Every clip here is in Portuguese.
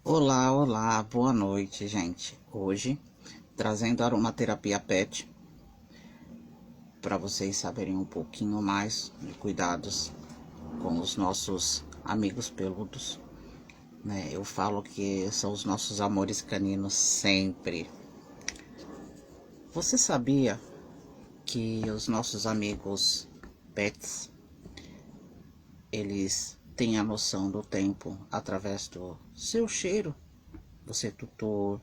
Olá, olá, boa noite, gente. Hoje, trazendo aromaterapia pet para vocês saberem um pouquinho mais de cuidados com os nossos amigos peludos, né? Eu falo que são os nossos amores caninos sempre. Você sabia que os nossos amigos pets, eles têm a noção do tempo através do seu cheiro? Você é tutor,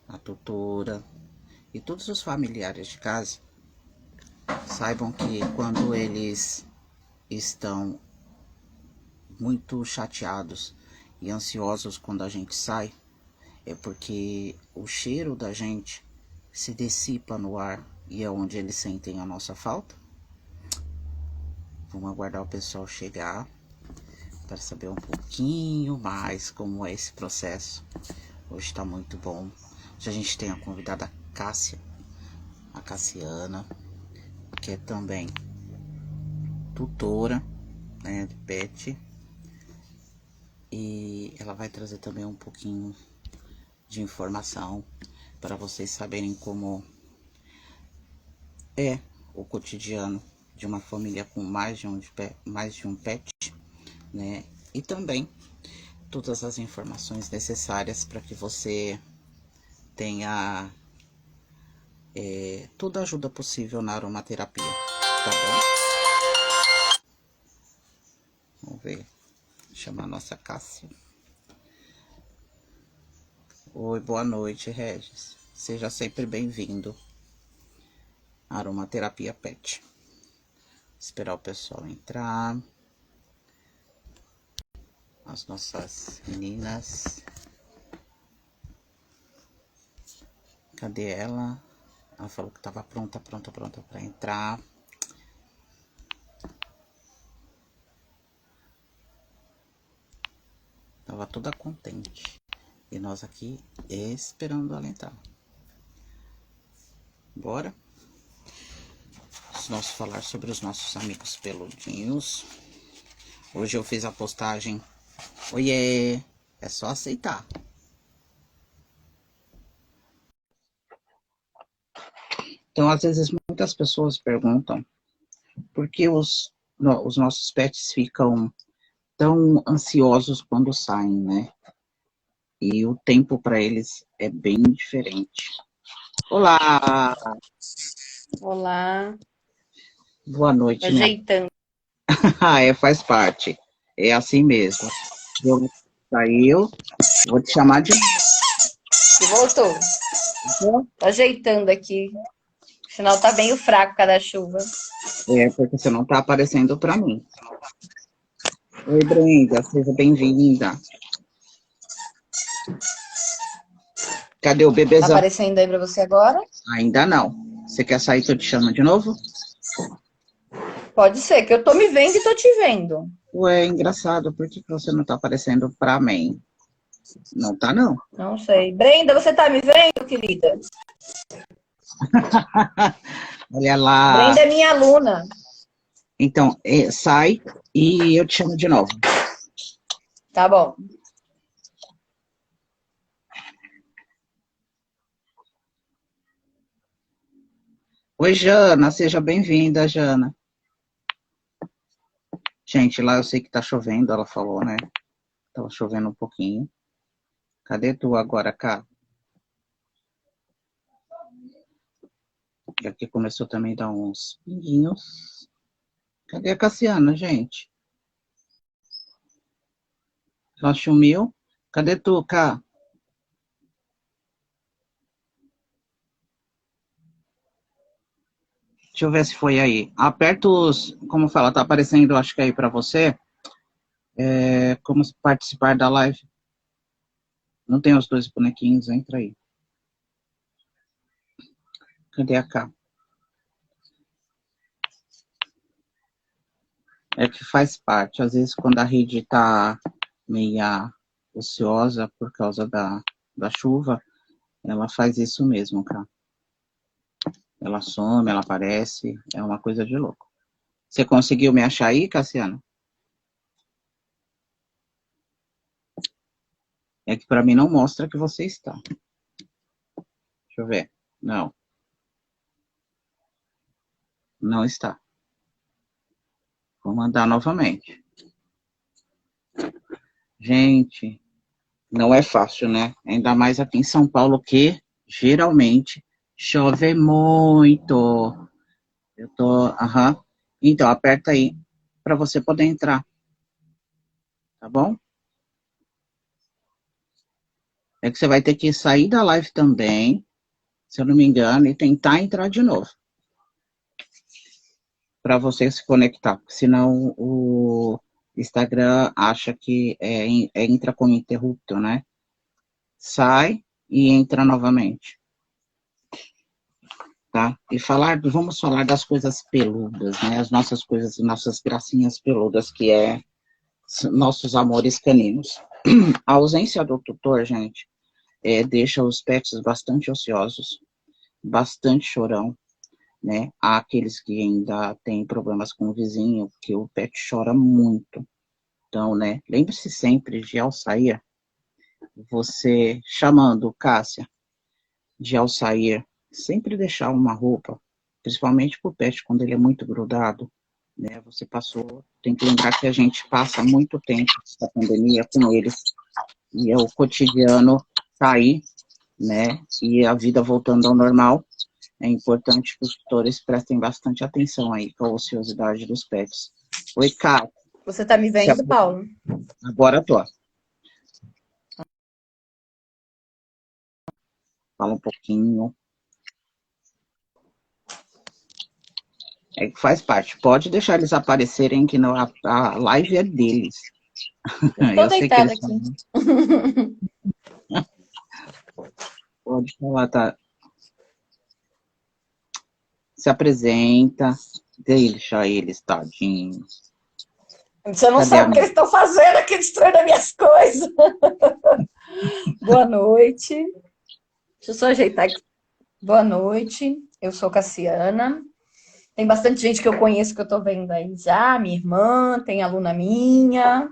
a tutora e todos os familiares de casa saibam que quando eles estão muito chateados e ansiosos quando a gente sai, é porque o cheiro da gente se dissipa no ar e é onde eles sentem a nossa falta. Vamos aguardar o pessoal chegar para saber um pouquinho mais como é esse processo. Hoje está muito bom. Hoje a gente tem a convidada Cássia, a Cassiana, que é também tutora, né, de pet, e ela vai trazer também um pouquinho de informação para vocês saberem como é o cotidiano de uma família com mais de um pet, né? E também todas as informações necessárias para que você tenha toda a ajuda possível na aromaterapia, tá bom? Vamos ver, chamar a nossa Cássia. Oi, boa noite, Regis. Seja sempre bem-vindo à aromaterapia pet. Esperar o pessoal entrar. As nossas meninas. Cadê ela? Ela falou que estava pronta para entrar. Tava toda contente. E nós aqui esperando ela entrar. Bora? Vamos falar sobre os nossos amigos peludinhos. Hoje eu fiz a postagem. Oiê! É só aceitar. Então, às vezes, muitas pessoas perguntam por que os nossos pets ficam tão ansiosos quando saem, né? E o tempo para eles é bem diferente. Olá, Olá, boa noite, minha. ajeitando. Ah, faz parte. É assim mesmo. Eu saiu, vou te chamar de E voltou. novo. Tô ajeitando aqui. O sinal tá bem fraco por causa da chuva. Porque você não tá aparecendo para mim. Oi, Brenda, seja bem-vinda. Cadê o Tá bebezão? aparecendo aí pra você agora? Ainda não. Você quer sair que eu te chamo de novo? Pode ser, que eu tô me vendo e tô te vendo. Ué, engraçado, por que você não tá aparecendo para mim? Não tá, não. Não sei. Brenda, você tá me vendo, querida? Olha lá. Brenda é minha aluna. Então, sai e eu te chamo de novo. Tá bom. Oi, Jana, seja bem-vinda, Jana. Gente, lá eu sei que tá chovendo, ela falou, né? Tava chovendo um pouquinho. Cadê tu agora, cá? E aqui começou também a dar uns pinguinhos. Cadê a Cassiana, gente? Ela sumiu. Cadê tu, cá? Deixa eu ver se foi aí. Aperta os. Como fala, tá aparecendo, acho que aí pra você. Como participar da live. Não tem os dois bonequinhos, entra aí. Cadê a cá? É que faz parte. Às vezes, quando a rede tá meia ociosa por causa da chuva, ela faz isso mesmo, cara. Ela some, ela aparece, é uma coisa de louco. Você conseguiu me achar aí, Cassiano? É que para mim não mostra que você está. Deixa eu ver. Não. Não está. Vou mandar novamente. Gente, não é fácil, né? Ainda mais aqui em São Paulo, que geralmente chove muito. Eu tô. Aham. Então, aperta aí para você poder entrar, tá bom? É que você vai ter que sair da live também, se eu não me engano, e tentar entrar de novo para você se conectar. Senão o Instagram acha que entra como interrupto, né? Sai e entra novamente, tá? E vamos falar das coisas peludas, né? As nossas coisas, nossas gracinhas peludas, que é nossos amores caninos. A ausência do tutor, gente, deixa os pets bastante ociosos, bastante chorão, né? Há aqueles que ainda têm problemas com o vizinho, que o pet chora muito. Então, né? Lembre-se sempre de, ao sair, você chamando Cássia, de ao sair, sempre deixar uma roupa, principalmente para o pet quando ele é muito grudado, né? Você passou, tem que lembrar que a gente passa muito tempo essa pandemia com eles, e é o cotidiano sair, né? E a vida voltando ao normal. É importante que os tutores prestem bastante atenção aí com a ociosidade dos pets. Oi, Cá, Você tá me vendo, Paulo? agora tô. Fala um pouquinho. É que faz parte. Pode deixar eles aparecerem, que não, a live é deles. Eu tô Eu sei que deitada eles aqui. pode falar, tá? Se apresenta, deixa eles, tadinhos. Você não Cadê a sabe o que minha? eles estão fazendo aqui, destruindo as minhas coisas. Boa noite. Deixa eu só ajeitar aqui. Boa noite. Eu sou Cassiana. Tem bastante gente que eu conheço que eu tô vendo aí já. Minha irmã, tem aluna minha.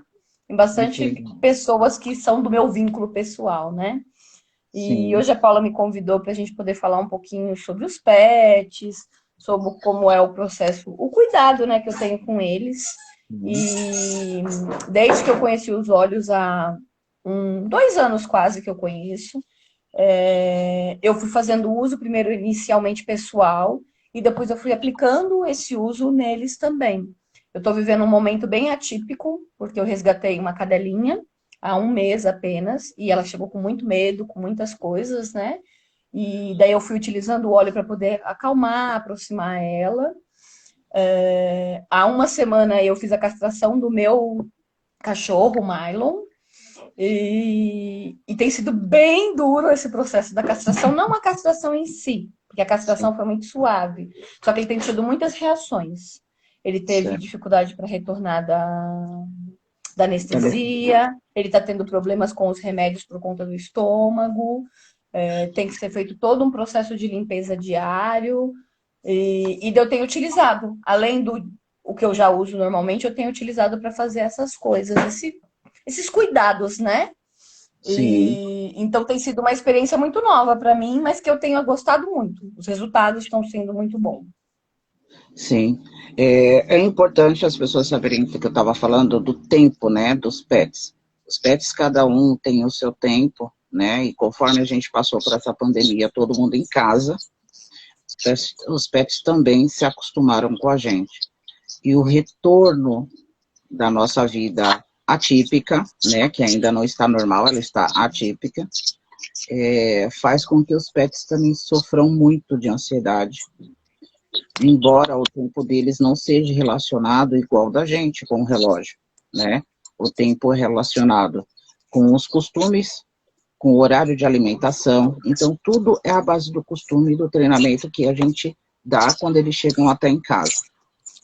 Tem Ai, que bastante legal. pessoas que são do meu vínculo pessoal, né? E Sim, hoje a Paula me convidou para a gente poder falar um pouquinho sobre os pets, sobre como é o processo, o cuidado, né, que eu tenho com eles. sim. E desde que eu conheci os olhos há 2 anos quase que eu conheço, eu fui fazendo uso primeiro inicialmente pessoal e depois eu fui aplicando esse uso neles também. Eu estou vivendo um momento bem atípico, porque eu resgatei uma cadelinha há 1 mês apenas, e ela chegou com muito medo, com muitas coisas, né? E daí eu fui utilizando o óleo para poder acalmar, aproximar ela. Há 1 semana eu fiz a castração do meu cachorro, Mylon, e tem sido bem duro esse processo da castração, não a castração em si, porque a Sim, castração foi muito suave, só que ele tem tido muitas reações. Ele teve certo. dificuldade para retornar da anestesia, ele está tendo problemas com os remédios por conta do estômago, tem que ser feito todo um processo de limpeza diário, e eu tenho utilizado, além do o que eu já uso normalmente, eu tenho utilizado para fazer essas coisas, esses cuidados, né? Sim, E então tem sido uma experiência muito nova para mim, mas que eu tenho gostado muito. Os resultados estão sendo muito bons. sim. É importante as pessoas saberem o que eu estava falando do tempo, né, dos pets. Os pets, cada um tem o seu tempo, né, e conforme a gente passou por essa pandemia, todo mundo em casa, os pets também se acostumaram com a gente. E o retorno da nossa vida atípica, né, que ainda não está normal, ela está atípica, faz com que os pets também sofram muito de ansiedade, embora o tempo deles não seja relacionado igual da gente com o relógio, né? O tempo é relacionado com os costumes, com o horário de alimentação, então tudo é a base do costume e do treinamento que a gente dá quando eles chegam até em casa,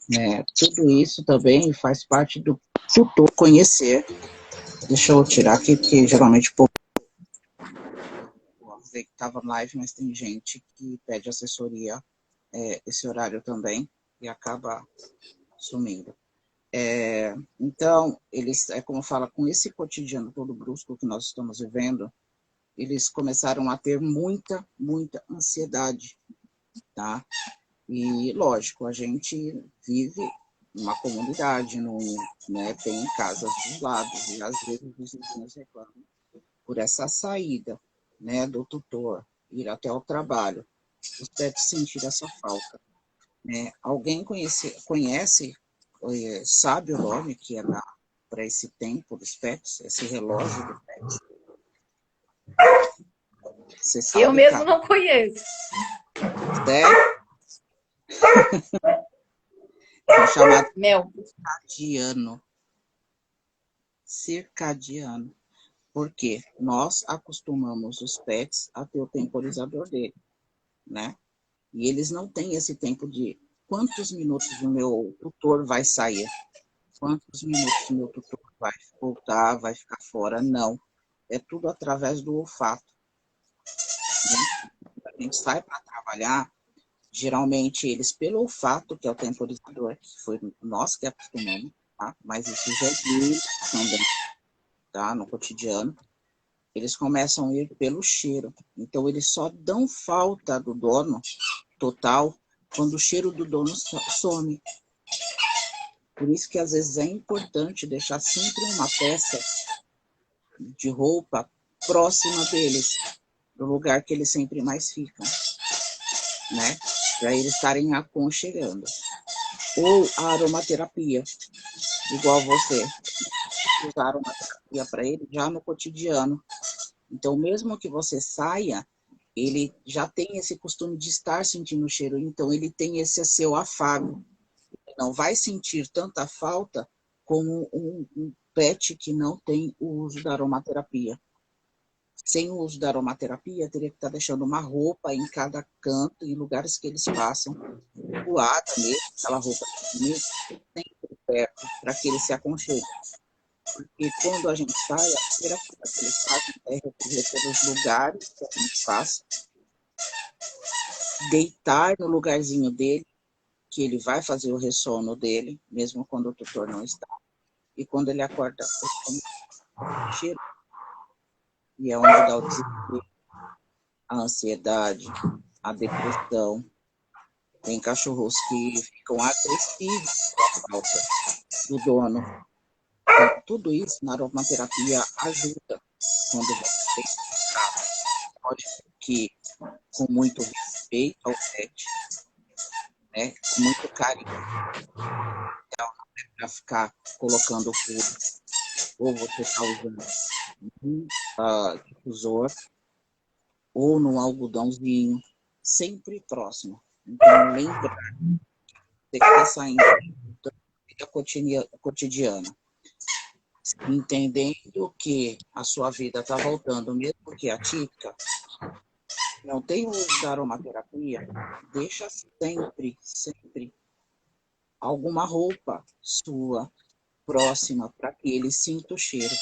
né? Tudo isso também faz parte do tutor conhecer. Deixa eu tirar aqui, porque geralmente o povo vê que estava live, mas tem gente que pede assessoria esse horário também e acaba sumindo. Então, eles, como fala, com esse cotidiano todo brusco que nós estamos vivendo, eles começaram a ter muita, muita ansiedade, tá? E, lógico, a gente vive numa comunidade, né, tem casas dos lados, e às vezes os vizinhos reclamam por essa saída, né, do tutor, ir até o trabalho, os pets sentir essa falta, né? Alguém conhece, sabe o nome que é para esse tempo dos pets, esse relógio do pet? Você Eu sabe, mesmo cara? não conheço. Sério? São chamados Mel. circadiano. Circadiano. Porque nós acostumamos os pets a ter o temporizador dele, né? E eles não têm esse tempo de quantos minutos o meu tutor vai sair, quantos minutos o meu tutor vai voltar, vai ficar fora. Não. É tudo através do olfato, né? A gente sai para trabalhar, geralmente eles, pelo olfato, que é o temporizador, que foi nós que acostumamos, tá? Mas isso já é deles também, tá? No cotidiano. Eles começam a ir pelo cheiro. Então, eles só dão falta do dono total quando o cheiro do dono some. Por isso que, às vezes, é importante deixar sempre uma peça de roupa próxima deles, do lugar que eles sempre mais ficam, né? Para eles estarem aconchegando. Ou a aromaterapia, igual você. Usar aromaterapia para ele já no cotidiano. Então, mesmo que você saia, ele já tem esse costume de estar sentindo o cheiro, então ele tem esse seu afago. Não vai sentir tanta falta como um pet que não tem o uso da aromaterapia. Sem o uso da aromaterapia, teria que estar deixando uma roupa em cada canto, em lugares que eles passam, voada mesmo, aquela roupa mesmo, sempre perto, para que eles se aconcheguem. Porque quando a gente sai, a primeira coisa que eles fazem é recorrer pelos lugares que a gente passa, deitar no lugarzinho dele, que ele vai fazer o ressono dele, mesmo quando o tutor não está. E quando ele acorda, o sono cheiro. E é onde dá o desespero, a ansiedade, a depressão. Tem cachorros que ficam agressivos com a falta do dono. Então, tudo isso na aromaterapia ajuda. Quando você pode que com muito respeito ao pet, né, com muito carinho, para ficar colocando flores, ou você está usando um difusor, ou no algodãozinho, sempre próximo. Então, lembra que está saindo da vida cotidiana, entendendo que a sua vida está voltando, mesmo que atípica, não tem o uso da aromaterapia, deixa sempre, sempre alguma roupa sua próxima para que ele sinta o cheiro.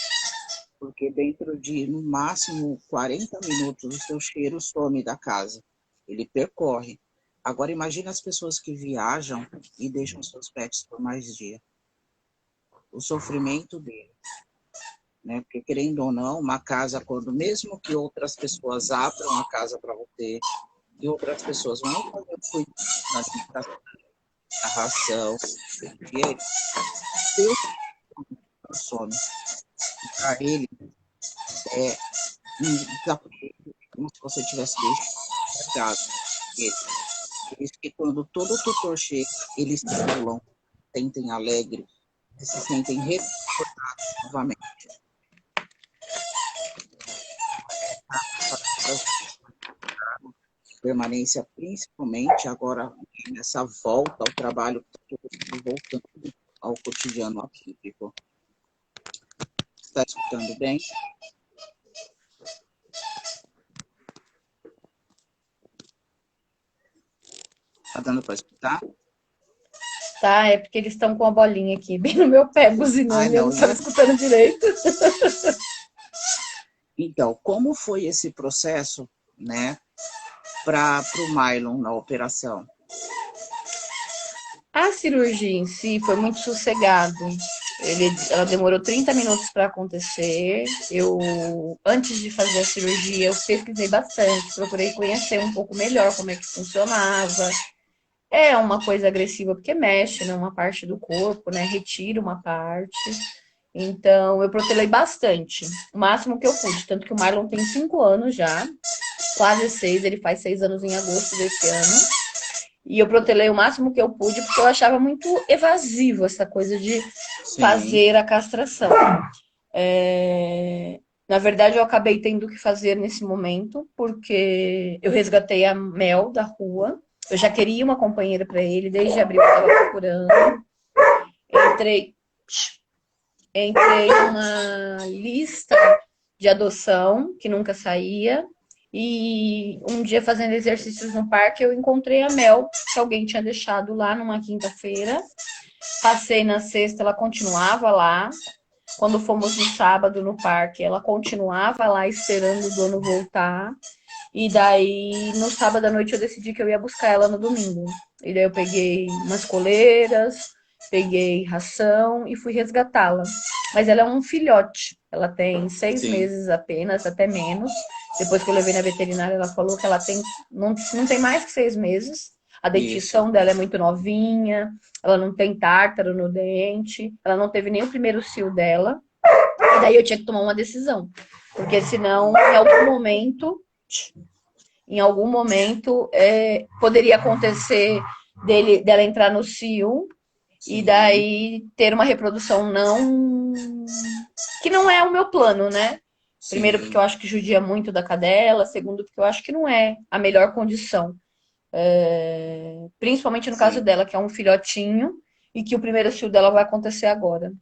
Porque dentro de, no máximo, 40 minutos, o seu cheiro some da casa. Ele percorre. Agora, imagine as pessoas que viajam e deixam seus pets por mais dias. O sofrimento dele, né? Porque, querendo ou não, uma casa, quando mesmo que outras pessoas abram a casa para você, e outras pessoas vão fazer o cuidado da alimentação, da ração, e ele, seu sono, para ele, é como se você tivesse deixado ele. Por isso que quando todo tutor chega, eles pulam, sentem alegre, se sentem reconfortados novamente. Permanência, principalmente agora nessa volta ao trabalho, voltando ao cotidiano atípico. Está escutando bem? Está dando para escutar? Tá, é porque eles estão com a bolinha aqui, bem no meu pé, Ai, buzinando, e eu não não. estava escutando direito. Então, como foi esse processo, né, para o Mylon na operação? A cirurgia em si foi muito sossegado. Ela demorou 30 minutos para acontecer. Antes de fazer a cirurgia, eu pesquisei bastante, procurei conhecer um pouco melhor como é que funcionava. É uma coisa agressiva porque mexe, né, uma parte do corpo, né, retira uma parte. Então, eu protelei bastante, o máximo que eu pude. Tanto que o Marlon tem 5 anos já, quase 6, ele faz 6 anos em agosto desse ano. E eu protelei o máximo que eu pude, porque eu achava muito evasivo essa coisa de Sim. fazer a castração. Na verdade, eu acabei tendo que fazer nesse momento, porque eu resgatei a Mel da rua. Eu já queria uma companheira para ele, desde abril eu estava procurando. Entrei, entrei numa lista de adoção que nunca saía. E um dia, fazendo exercícios no parque, eu encontrei a Mel, que alguém tinha deixado lá numa quinta-feira. Passei na sexta, ela continuava lá. Quando fomos no sábado no parque, ela continuava lá esperando o dono voltar. E daí, no sábado à noite, eu decidi que eu ia buscar ela no domingo. E daí eu peguei umas coleiras, peguei ração e fui resgatá-la. Mas ela é um filhote. Ela tem 6 meses apenas, até menos. Depois que eu levei na veterinária, ela falou que ela tem não tem mais que 6 meses. A Isso. dentição dela é muito novinha, ela não tem tártaro no dente, ela não teve nem o primeiro cio dela. E daí eu tinha que tomar uma decisão. Porque senão, em algum momento, poderia acontecer dela entrar no cio e Sim. daí ter uma reprodução não que não é o meu plano, né? Primeiro porque eu Sim. acho que judia muito da cadela, segundo porque eu acho que não é a melhor condição. Principalmente no caso Sim. dela, que é um filhotinho e que o primeiro cio dela vai acontecer agora.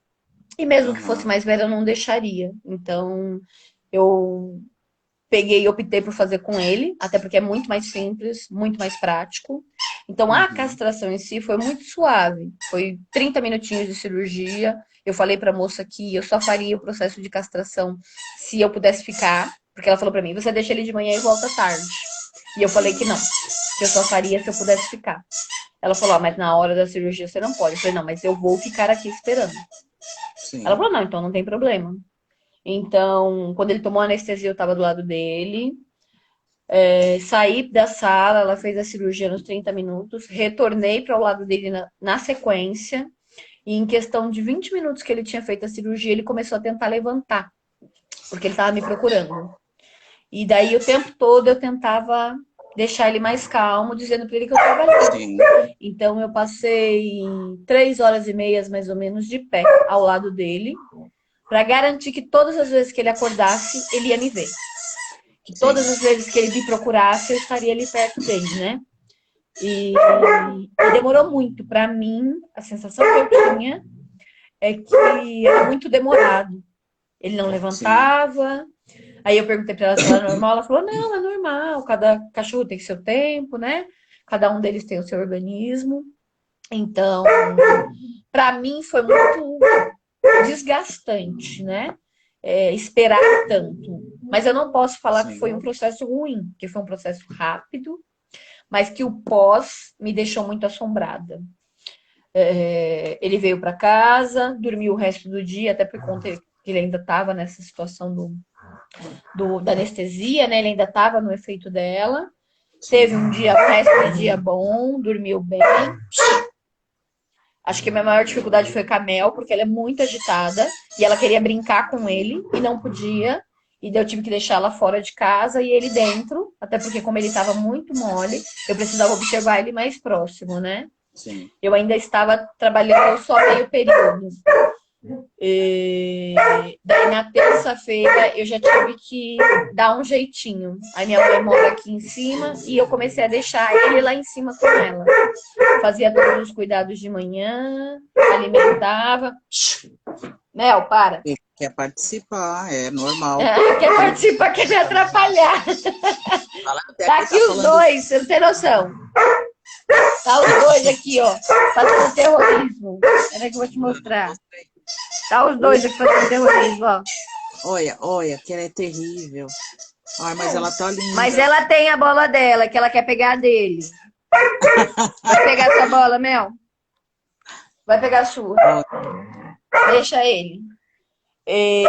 E mesmo que fosse Aham. mais velha, eu não deixaria. Então, eu peguei e optei por fazer com ele, até porque é muito mais simples, muito mais prático. Então, a Uhum. castração em si foi muito suave. Foi 30 minutinhos de cirurgia. Eu falei para a moça que eu só faria o processo de castração se eu pudesse ficar, porque ela falou para mim: você deixa ele de manhã e volta tarde. E eu falei que Sim. não, que eu só faria se eu pudesse ficar. Ela falou: mas na hora da cirurgia você não pode. Eu falei: não, mas eu vou ficar aqui esperando. Ela Sim. falou: não, então não tem problema. Então, quando ele tomou anestesia, eu estava do lado dele. Saí da sala, ela fez a cirurgia nos 30 minutos, retornei para o lado dele na sequência, e em questão de 20 minutos que ele tinha feito a cirurgia, ele começou a tentar levantar, porque ele estava me procurando. E daí o tempo todo eu tentava deixar ele mais calmo, dizendo para ele que eu estava ali. Sim. Então eu passei 3 horas e meia, mais ou menos, de pé ao lado dele, para garantir que todas as vezes que ele acordasse, ele ia me ver. Que todas Sim. as vezes que ele me procurasse, eu estaria ali perto dele, né? E demorou muito. Para mim, a sensação que eu tinha é que era muito demorado. Ele não Sim. levantava. Aí eu perguntei para ela se era normal. Ela falou: não, é normal. Cada cachorro tem seu tempo, né? Cada um deles tem o seu organismo. Então, para mim foi muito desgastante, né? Esperar tanto. Mas eu não posso falar que foi Sim. um processo ruim, que foi um processo rápido, mas que o pós me deixou muito assombrada. Ele veio para casa, dormiu o resto do dia, até por conta que ele ainda estava nessa situação da anestesia, né? Ele ainda estava no efeito dela. Teve Sim. um dia, um resto de dia bom, dormiu bem. Acho que a minha maior dificuldade foi com a Mel, porque ela é muito agitada e ela queria brincar com ele e não podia. E daí eu tive que deixar ela fora de casa e ele dentro, até porque como ele estava muito mole, eu precisava observar ele mais próximo, né? Sim. Eu ainda estava trabalhando só meio período. Daí na terça-feira eu já tive que dar um jeitinho. Aí minha mãe mora aqui em cima e eu comecei a deixar ele lá em cima com ela. Fazia todos os cuidados de manhã, alimentava. Mel, para. Ele quer participar, é normal. Quer Ele participar, quer me atrapalhar. fala até Tá que aqui tá os falando. dois, você não tem noção. Tá os dois aqui, ó, fazendo terrorismo. Peraí que eu vou te mostrar. Tá os dois aqui fazendo terrorismo, ó. Olha, olha, que ela é terrível. Ai, mas ela tá Mas linda. ela tem a bola dela, que ela quer pegar a dele. Vai pegar essa bola, Mel? Vai pegar chuva. Deixa ele. E...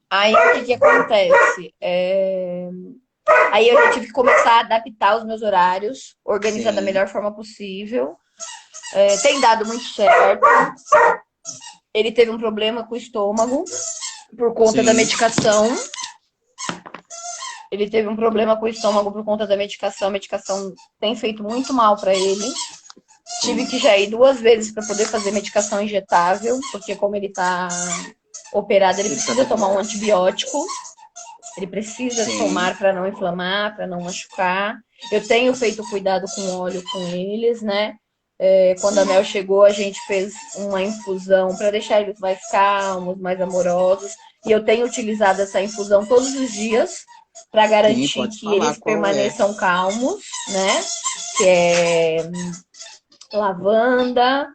Aí o que que acontece? Aí eu já tive que começar a adaptar os meus horários, organizar da Sim, melhor forma possível. Tem dado muito certo. Ele teve um problema com o estômago por conta da sim, medicação. Ele teve um problema com o estômago por conta da medicação. A medicação tem feito muito mal para ele. Tive sim, que já ir 2 vezes para poder fazer medicação injetável, porque como ele está operado, ele ele tá precisa tomar um dependendo. antibiótico. Ele precisa Sim, tomar para não inflamar, para não machucar. Eu tenho feito cuidado com óleo com eles, né? Quando a sim, Mel chegou, a gente fez uma infusão para deixar eles mais calmos, mais amorosos. E eu tenho utilizado essa infusão todos os dias para sim, garantir pode que falar eles qual é. permaneçam calmos, né? Que é lavanda,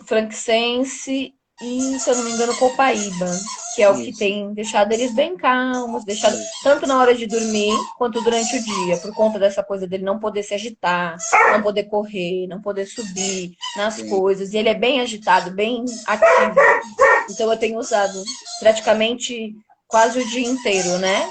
frankincense e, se eu não me engano, copaíba, que é o que Isso, tem deixado eles bem calmos, deixado isso, tanto na hora de dormir quanto durante o dia, por conta dessa coisa dele não poder se agitar, não poder correr, não poder subir nas sim, coisas. E ele é bem agitado, bem ativo. Então eu tenho usado praticamente quase o dia inteiro, né?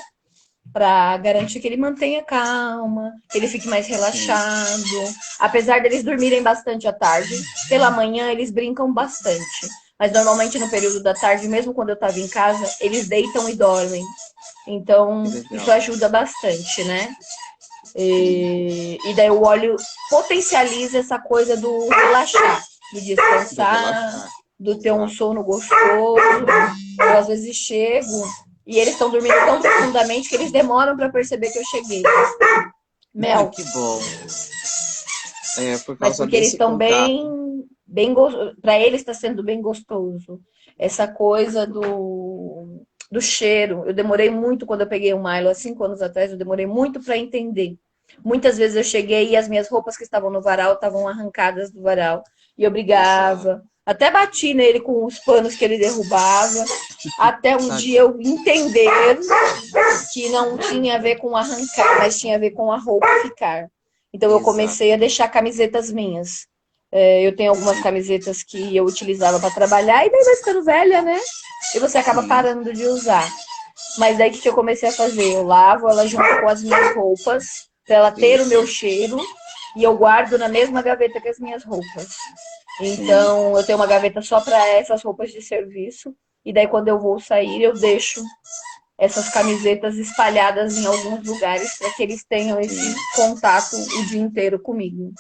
Para garantir que ele mantenha calma, que ele fique mais sim, relaxado. Apesar deles dormirem bastante à tarde, pela manhã eles brincam bastante. Mas normalmente no período da tarde, mesmo quando eu estava em casa, eles deitam e dormem. que Então, isso legal. ajuda bastante, né? Sim, E daí o óleo potencializa essa coisa do relaxar, do do descansar, relaxar. do ter um Exato. sono gostoso. Eu às vezes chego e eles estão dormindo tão profundamente que eles demoram para perceber que eu cheguei. Ah, Mel, que bom. É, por mas causa porque eles desse estão contato. bem para eles está sendo bem gostoso. Essa coisa do cheiro. Eu demorei muito quando eu peguei o Milo há 5 anos atrás, eu demorei muito para entender. Muitas vezes eu cheguei e as minhas roupas que estavam no varal estavam arrancadas do varal e eu Exato. brigava. Até bati nele com os panos que ele derrubava. Até um dia Tadinho. eu entender que não tinha a ver com arrancar, mas tinha a ver com a roupa ficar. Então eu Exato. comecei a deixar camisetas minhas. Eu tenho algumas Sim, camisetas que eu utilizava para trabalhar e daí vai ficando velha, né? E você acaba sim, parando de usar. Mas daí o que eu comecei a fazer? Eu lavo ela junto com as minhas roupas, para ela ter o isso. meu cheiro, e eu guardo na mesma gaveta que as minhas roupas. Sim, Então eu tenho uma gaveta só para essas roupas de serviço, e daí quando eu vou sair, eu deixo essas camisetas espalhadas em alguns lugares para que eles tenham esse sim. contato o dia inteiro comigo.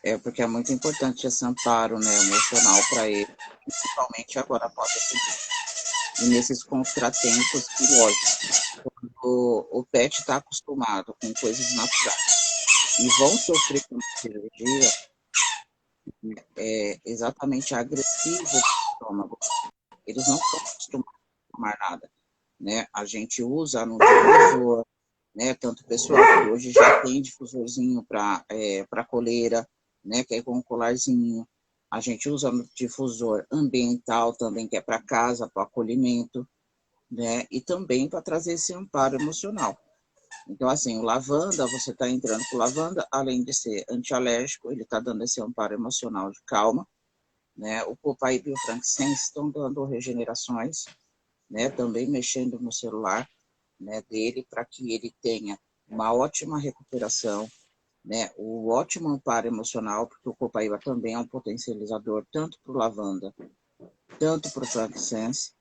É porque é muito importante esse amparo, né, emocional para ele, principalmente agora após a cirurgia. E nesses contratempos que, lógico, o pet está acostumado com coisas naturais e vão sofrer com a cirurgia, é exatamente agressivo para o estômago. Eles não estão acostumados a tomar nada, né? A gente usa no difusor, né? Tanto pessoal que hoje já tem difusorzinho para coleira, né? Que é com um colarzinho. A gente usa no difusor ambiental também, que é para casa, para acolhimento, né? E também para trazer esse amparo emocional. Então, assim, o lavanda, você está entrando com lavanda, além de ser antialérgico, ele está dando esse amparo emocional de calma, né? O copaíba e o frankincense estão dando regenerações, né? Também mexendo no celular, né, dele para que ele tenha uma ótima recuperação, né, o ótimo amparo emocional, porque o copaíba também é um potencializador tanto para o lavanda, tanto para o frankincense,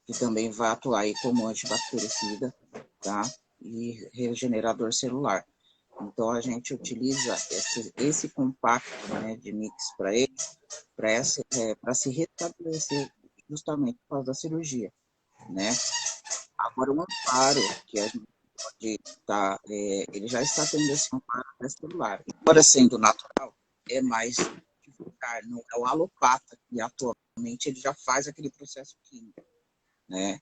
que também vai atuar aí como antibactericida, tá? E regenerador celular. Então a gente utiliza esse compacto, né, de mix para ele, para se restabelecer justamente por causa da cirurgia, né? Agora, o amparo que a gente pode estar, ele já está tendo esse amparo celular. Embora sendo natural, é mais devagar, não é o alopata que atualmente ele já faz aquele processo químico, né?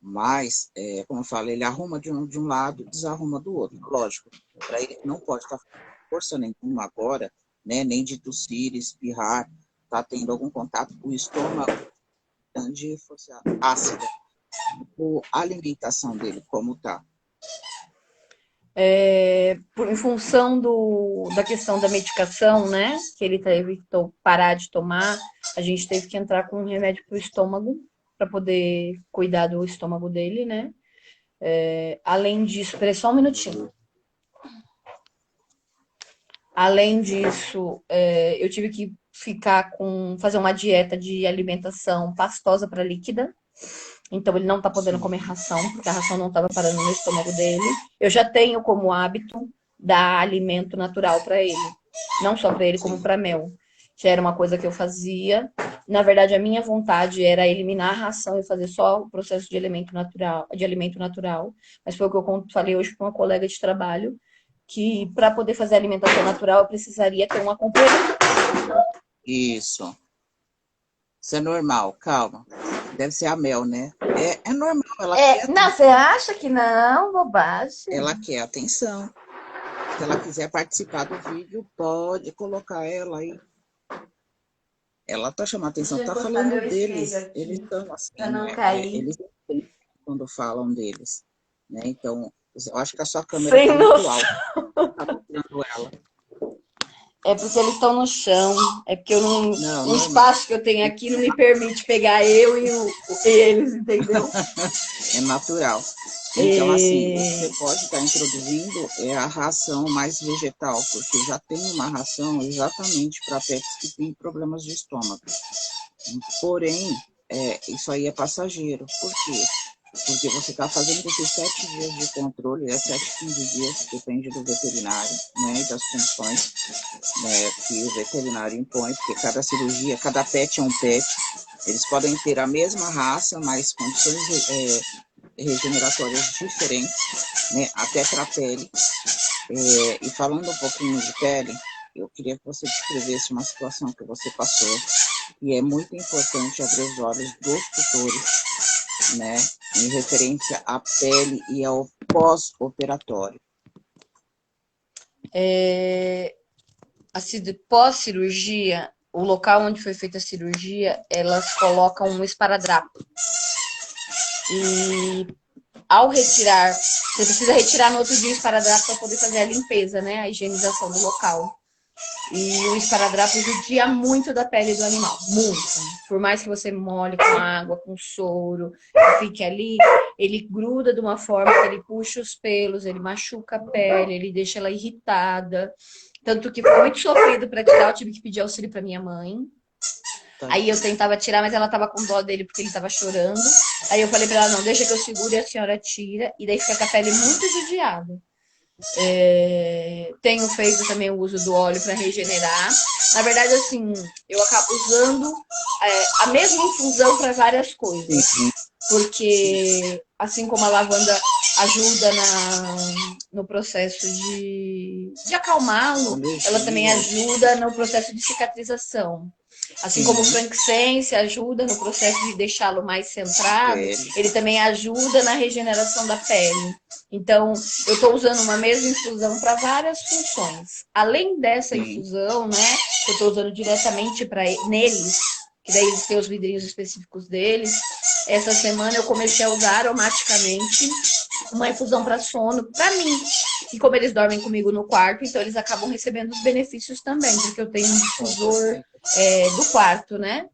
Mas, como eu falei, ele arruma de um lado e desarruma do outro. Lógico, para ele não pode estar fazendo força nenhuma agora, né? Nem de tossir, espirrar, tá tendo algum contato com o estômago, de força ácida. A alimentação dele, como tá? Em função da questão da medicação, né? Que ele teve que parar de tomar, a gente teve que entrar com um remédio para o estômago, para poder cuidar do estômago dele, né? Além disso, peraí só um minutinho. Além disso, eu tive que fazer uma dieta de alimentação pastosa para líquida. Então ele não tá podendo Sim. comer ração, porque a ração não estava parando no estômago dele. Eu já tenho como hábito dar alimento natural para ele, não só para ele como Sim. para Mel. Já era uma coisa que eu fazia. Na verdade, a minha vontade era eliminar a ração e fazer só o processo de alimento natural. Mas foi o que eu falei hoje com uma colega de trabalho, que para poder fazer alimentação natural eu precisaria ter um acompanhamento. Isso. Isso é normal, calma. Deve ser a Mel, né? É normal, ela quer Não, você atenção. acha que não? Bobagem. Ela quer atenção. Se ela quiser participar do vídeo, pode colocar ela aí. Ela tá chamando a Deixa atenção, eu tá encostar falando meu espelho deles. Eles aqui, estão pra assim, não né? cair. Eles entendem quando falam deles, né? Então, eu acho que a sua câmera Sem tá muito noção. alta. Tá mostrando ela. É porque eles estão no chão. É porque eu não, Não, o normal. espaço que eu tenho aqui não me permite pegar eu e eles, entendeu? É natural. Então, assim, o que É, você pode estar introduzindo é a ração mais vegetal, porque já tem uma ração exatamente para pets que têm problemas de estômago. Porém, isso aí é passageiro. Por quê? Porque você está fazendo esses 7 dias de controle, 7, 15 dias, depende do veterinário, né, e das funções, né, que o veterinário impõe, porque cada cirurgia, cada pet é um pet. Eles podem ter a mesma raça, mas condições regeneratórias diferentes, né, até para a pele. E falando um pouquinho de pele, eu queria que você descrevesse uma situação que você passou, e é muito importante abrir os olhos dos tutores, né, em referência à pele e ao pós-operatório. Pós-cirurgia, o local onde foi feita a cirurgia, elas colocam um esparadrapo. E ao retirar, você precisa retirar no outro dia o esparadrapo para poder fazer a limpeza, né? A higienização do local. E o esparadrapo judia muito da pele do animal, muito. Por mais que você molhe com água, com soro, que fique ali, ele gruda de uma forma que ele puxa os pelos, ele machuca a pele, ele deixa ela irritada. Tanto que foi muito sofrido para tirar, eu tive que pedir auxílio para minha mãe. Aí eu tentava tirar, mas ela tava com dó dele porque ele tava chorando. Aí eu falei para ela, não, deixa que eu segure e a senhora tira. E daí fica com a pele muito judiada. Tenho feito também o uso do óleo para regenerar. Na verdade, assim, eu acabo usando a mesma infusão para várias coisas. Sim, Porque, assim como a lavanda ajuda no processo de acalmá-lo, ela também alergia, ajuda no processo de cicatrização. Assim como o sim, frankincense ajuda no processo de deixá-lo mais centrado, pele, ele também ajuda na regeneração da pele. Então, eu estou usando uma mesma infusão para várias funções. Além dessa sim, infusão, né, que eu estou usando diretamente neles, que daí eles têm os vidrinhos específicos deles. Essa semana eu comecei a usar aromaticamente uma infusão para sono para mim. E como eles dormem comigo no quarto, então eles acabam recebendo os benefícios também, porque eu tenho um com difusor certeza. do quarto, né?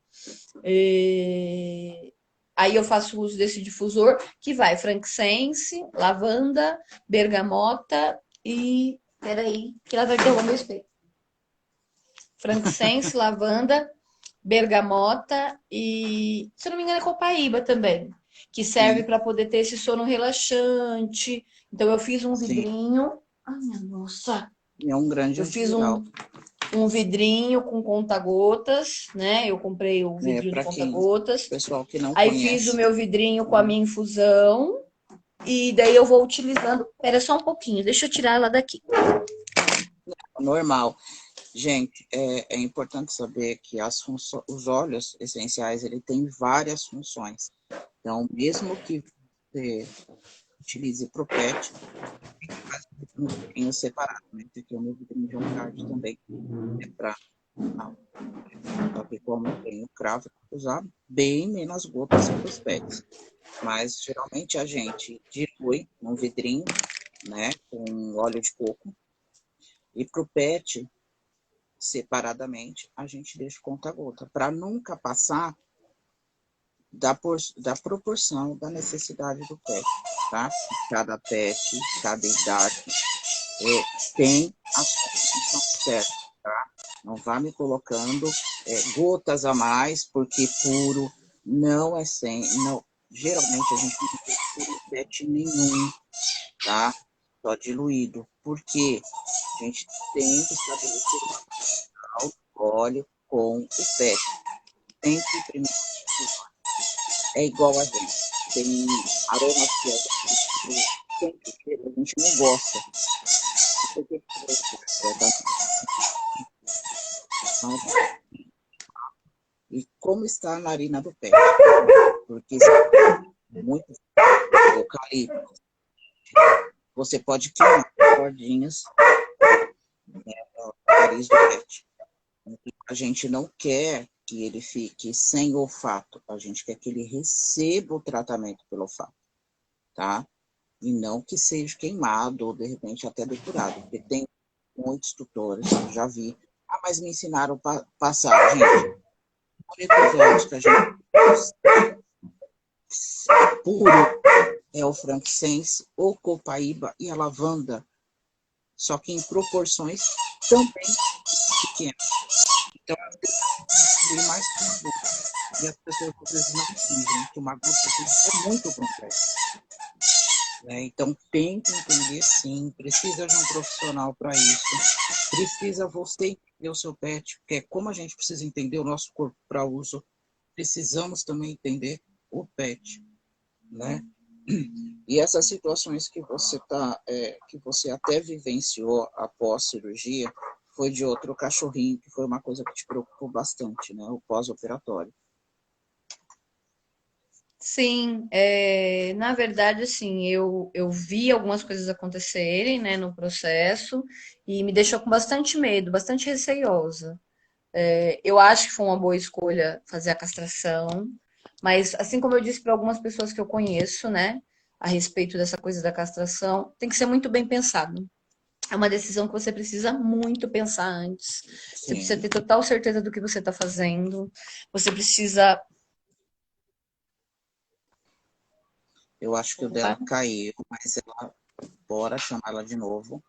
Aí eu faço uso desse difusor que vai frankincense, lavanda, bergamota e. Peraí, que lá vai derrubar meu espelho. Frankincense, lavanda, bergamota e, se eu não me engano, é copaíba também, que serve Sim, para poder ter esse sono relaxante. Então eu fiz um sim. vidrinho. Ai, minha nossa! É um grande Eu fiz antiviral, um vidrinho com conta-gotas, né? Eu comprei o né? vidrinho do Para quem, conta-gotas. pessoal que não Aí fiz o conhece, meu vidrinho com a né? minha infusão. E daí eu vou utilizando. Espera só um pouquinho, deixa eu tirar ela daqui. Normal. Gente, é importante saber que os óleos essenciais, ele tem várias funções. Então, mesmo que você utilize para o pet, faz um vidrinho separado, né? Esse aqui é o meu vidrinho de um card também, é para só que como eu tenho cravo, eu vou usar bem menos gotas para os pets. Mas geralmente a gente dilui num vidrinho né, com óleo de coco. E para o pet, separadamente, a gente deixa conta-gota, para nunca passar da proporção da necessidade do pet, tá? Cada pet, cada idade tem a sua função certa, tá? Não vá me colocando gotas a mais, porque puro não é sem, não, geralmente a gente não tem puro pet nenhum, tá? Só diluído. Por quê? A gente tem que estabelecer o óleo com o pet. Sempre primeiro é igual a gente. Tem aromas que a gente sempre cheira, a gente não gosta. Por que e como está a narina do pet? Porque se muito eucalipto, você pode queimar cordinhas, né, no nariz do pet. A gente não quer que ele fique sem olfato, a gente quer que ele receba o tratamento pelo olfato, tá? E não que seja queimado ou de repente até depurado, porque tem muitos tutores, eu já vi. Ah, mas me ensinaram a passar. Gente, os únicos óleos que a gente puro é o frankincense, o copaíba e a lavanda, só que em proporções também pequenas. Então, tem mais que uma gota. E as pessoas às vezes não entendem que uma gota é muito complexo. Né? Então, tem que entender sim, precisa de um profissional para isso. Precisa você entender o seu pet, porque é como a gente precisa entender o nosso corpo para uso, precisamos também entender o pet, né? E essas situações que você que você até vivenciou após cirurgia, foi de outro cachorrinho, que foi uma coisa que te preocupou bastante, né? O pós-operatório. Sim, na verdade, assim, eu vi algumas coisas acontecerem, né, no processo e me deixou com bastante medo, bastante receiosa. Eu acho que foi uma boa escolha fazer a castração, mas assim como eu disse para algumas pessoas que eu conheço, né, a respeito dessa coisa da castração, tem que ser muito bem pensado. É uma decisão que você precisa muito pensar antes. Você precisa Sim, ter total certeza do que você está fazendo. Você precisa. eu acho que o Opa, dela caiu, mas bora chamar ela de novo.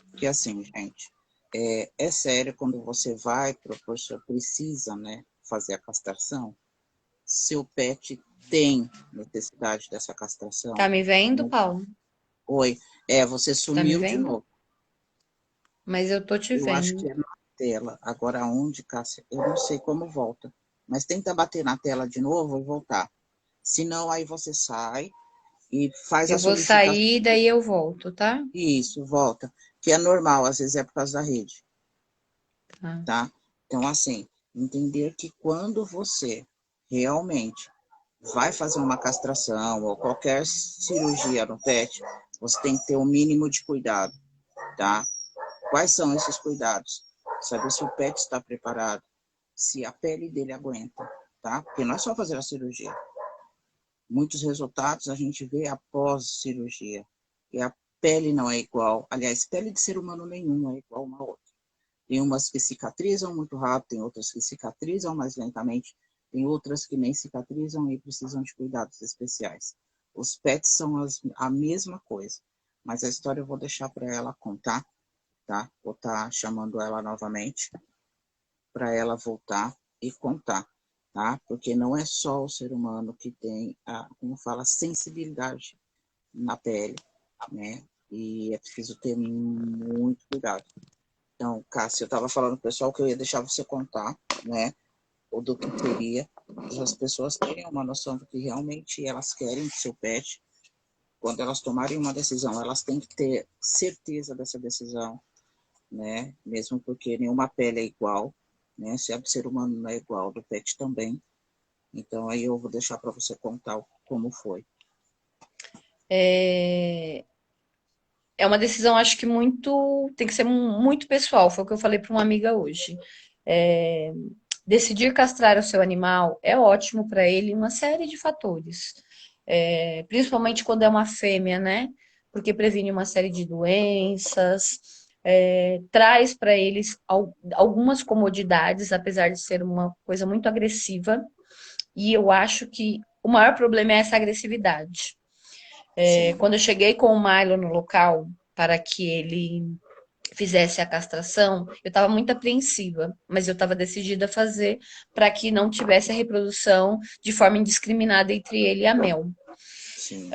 Porque assim, gente, é sério quando você vai proporcionar, precisa, né, fazer a castração, seu pet tem necessidade dessa tá castração. me vendo, Não- Paulo? Oi, você Tá me sumiu de vendo? novo. Mas eu tô te Eu acho que vendo. é na tela. Agora onde, Cássia? Eu não sei como volta. Mas tenta bater na tela de novo e voltar. Se não, aí você sai e faz a Eu vou solicitação. sair, daí eu volto, tá? Isso, volta. Que é normal, às vezes é por causa da rede. Tá. Tá? Então, assim, entender que quando você realmente vai fazer uma castração ou qualquer cirurgia no pet, você tem que ter o mínimo de cuidado, tá? Quais são esses cuidados? Saber se o pet está preparado, se a pele dele aguenta, tá? Porque não é só fazer a cirurgia. Muitos resultados a gente vê após cirurgia. E a pele não é igual. Aliás, pele de ser humano nenhum é igual uma outra. Tem umas que cicatrizam muito rápido, tem outras que cicatrizam mais lentamente, tem outras que nem cicatrizam e precisam de cuidados especiais. Os pets são a mesma coisa, mas a história eu vou deixar para ela contar, tá? Vou estar chamando ela novamente para ela voltar e contar, tá? Porque não é só o ser humano que tem como fala, sensibilidade na pele, né? E é preciso ter muito cuidado. Então, Cássio, eu estava falando pro pessoal que eu ia deixar você contar, né? Ou do que seria, para as pessoas terem uma noção do que realmente elas querem do seu pet. Quando elas tomarem uma decisão, elas têm que ter certeza dessa decisão, né? Mesmo porque nenhuma pele é igual, né? Se é do ser humano não é igual, do pet também. Então, aí eu vou deixar para você contar como foi. É uma decisão, acho que muito. Tem que ser muito pessoal. Foi o que eu falei para uma amiga hoje. É, decidir castrar o seu animal é ótimo para ele em uma série de fatores. Principalmente quando é uma fêmea, né? porque previne uma série de doenças, traz para eles algumas comodidades, apesar de ser uma coisa muito agressiva. E eu acho que o maior problema é essa agressividade. Sim. Quando eu cheguei com o Milo no local para que ele fizesse a castração, eu estava muito apreensiva, mas eu estava decidida a fazer para que não tivesse a reprodução de forma indiscriminada entre ele e a Mel. Sim.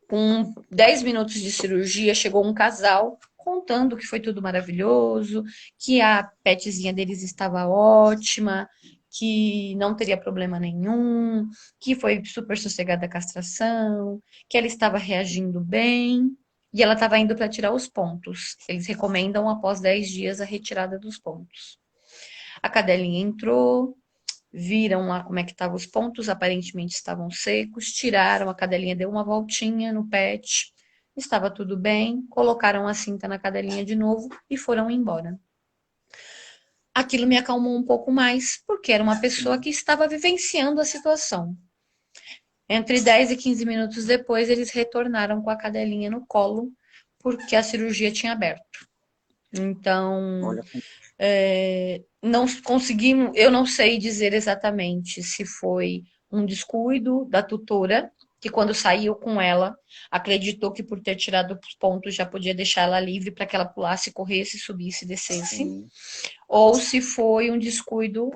Com 10 minutos de cirurgia, chegou um casal contando que foi tudo maravilhoso, que a petzinha deles estava ótima, que não teria problema nenhum, que foi super sossegada a castração, que ela estava reagindo bem e ela estava indo para tirar os pontos. Eles recomendam após 10 dias a retirada dos pontos. A cadelinha entrou, viram lá como é que estavam os pontos, aparentemente estavam secos, tiraram, a cadelinha deu uma voltinha no pet, estava tudo bem, colocaram a cinta na cadelinha de novo e foram embora. Aquilo me acalmou um pouco mais, porque era uma pessoa que estava vivenciando a situação. Entre 10 e 15 minutos depois, eles retornaram com a cadelinha no colo, porque a cirurgia tinha aberto. Então, Olha, não conseguimos, eu não sei dizer exatamente se foi um descuido da tutora, que quando saiu com ela, acreditou que por ter tirado os pontos já podia deixar ela livre para que ela pulasse, corresse, subisse, descesse, sim. ou se foi um descuido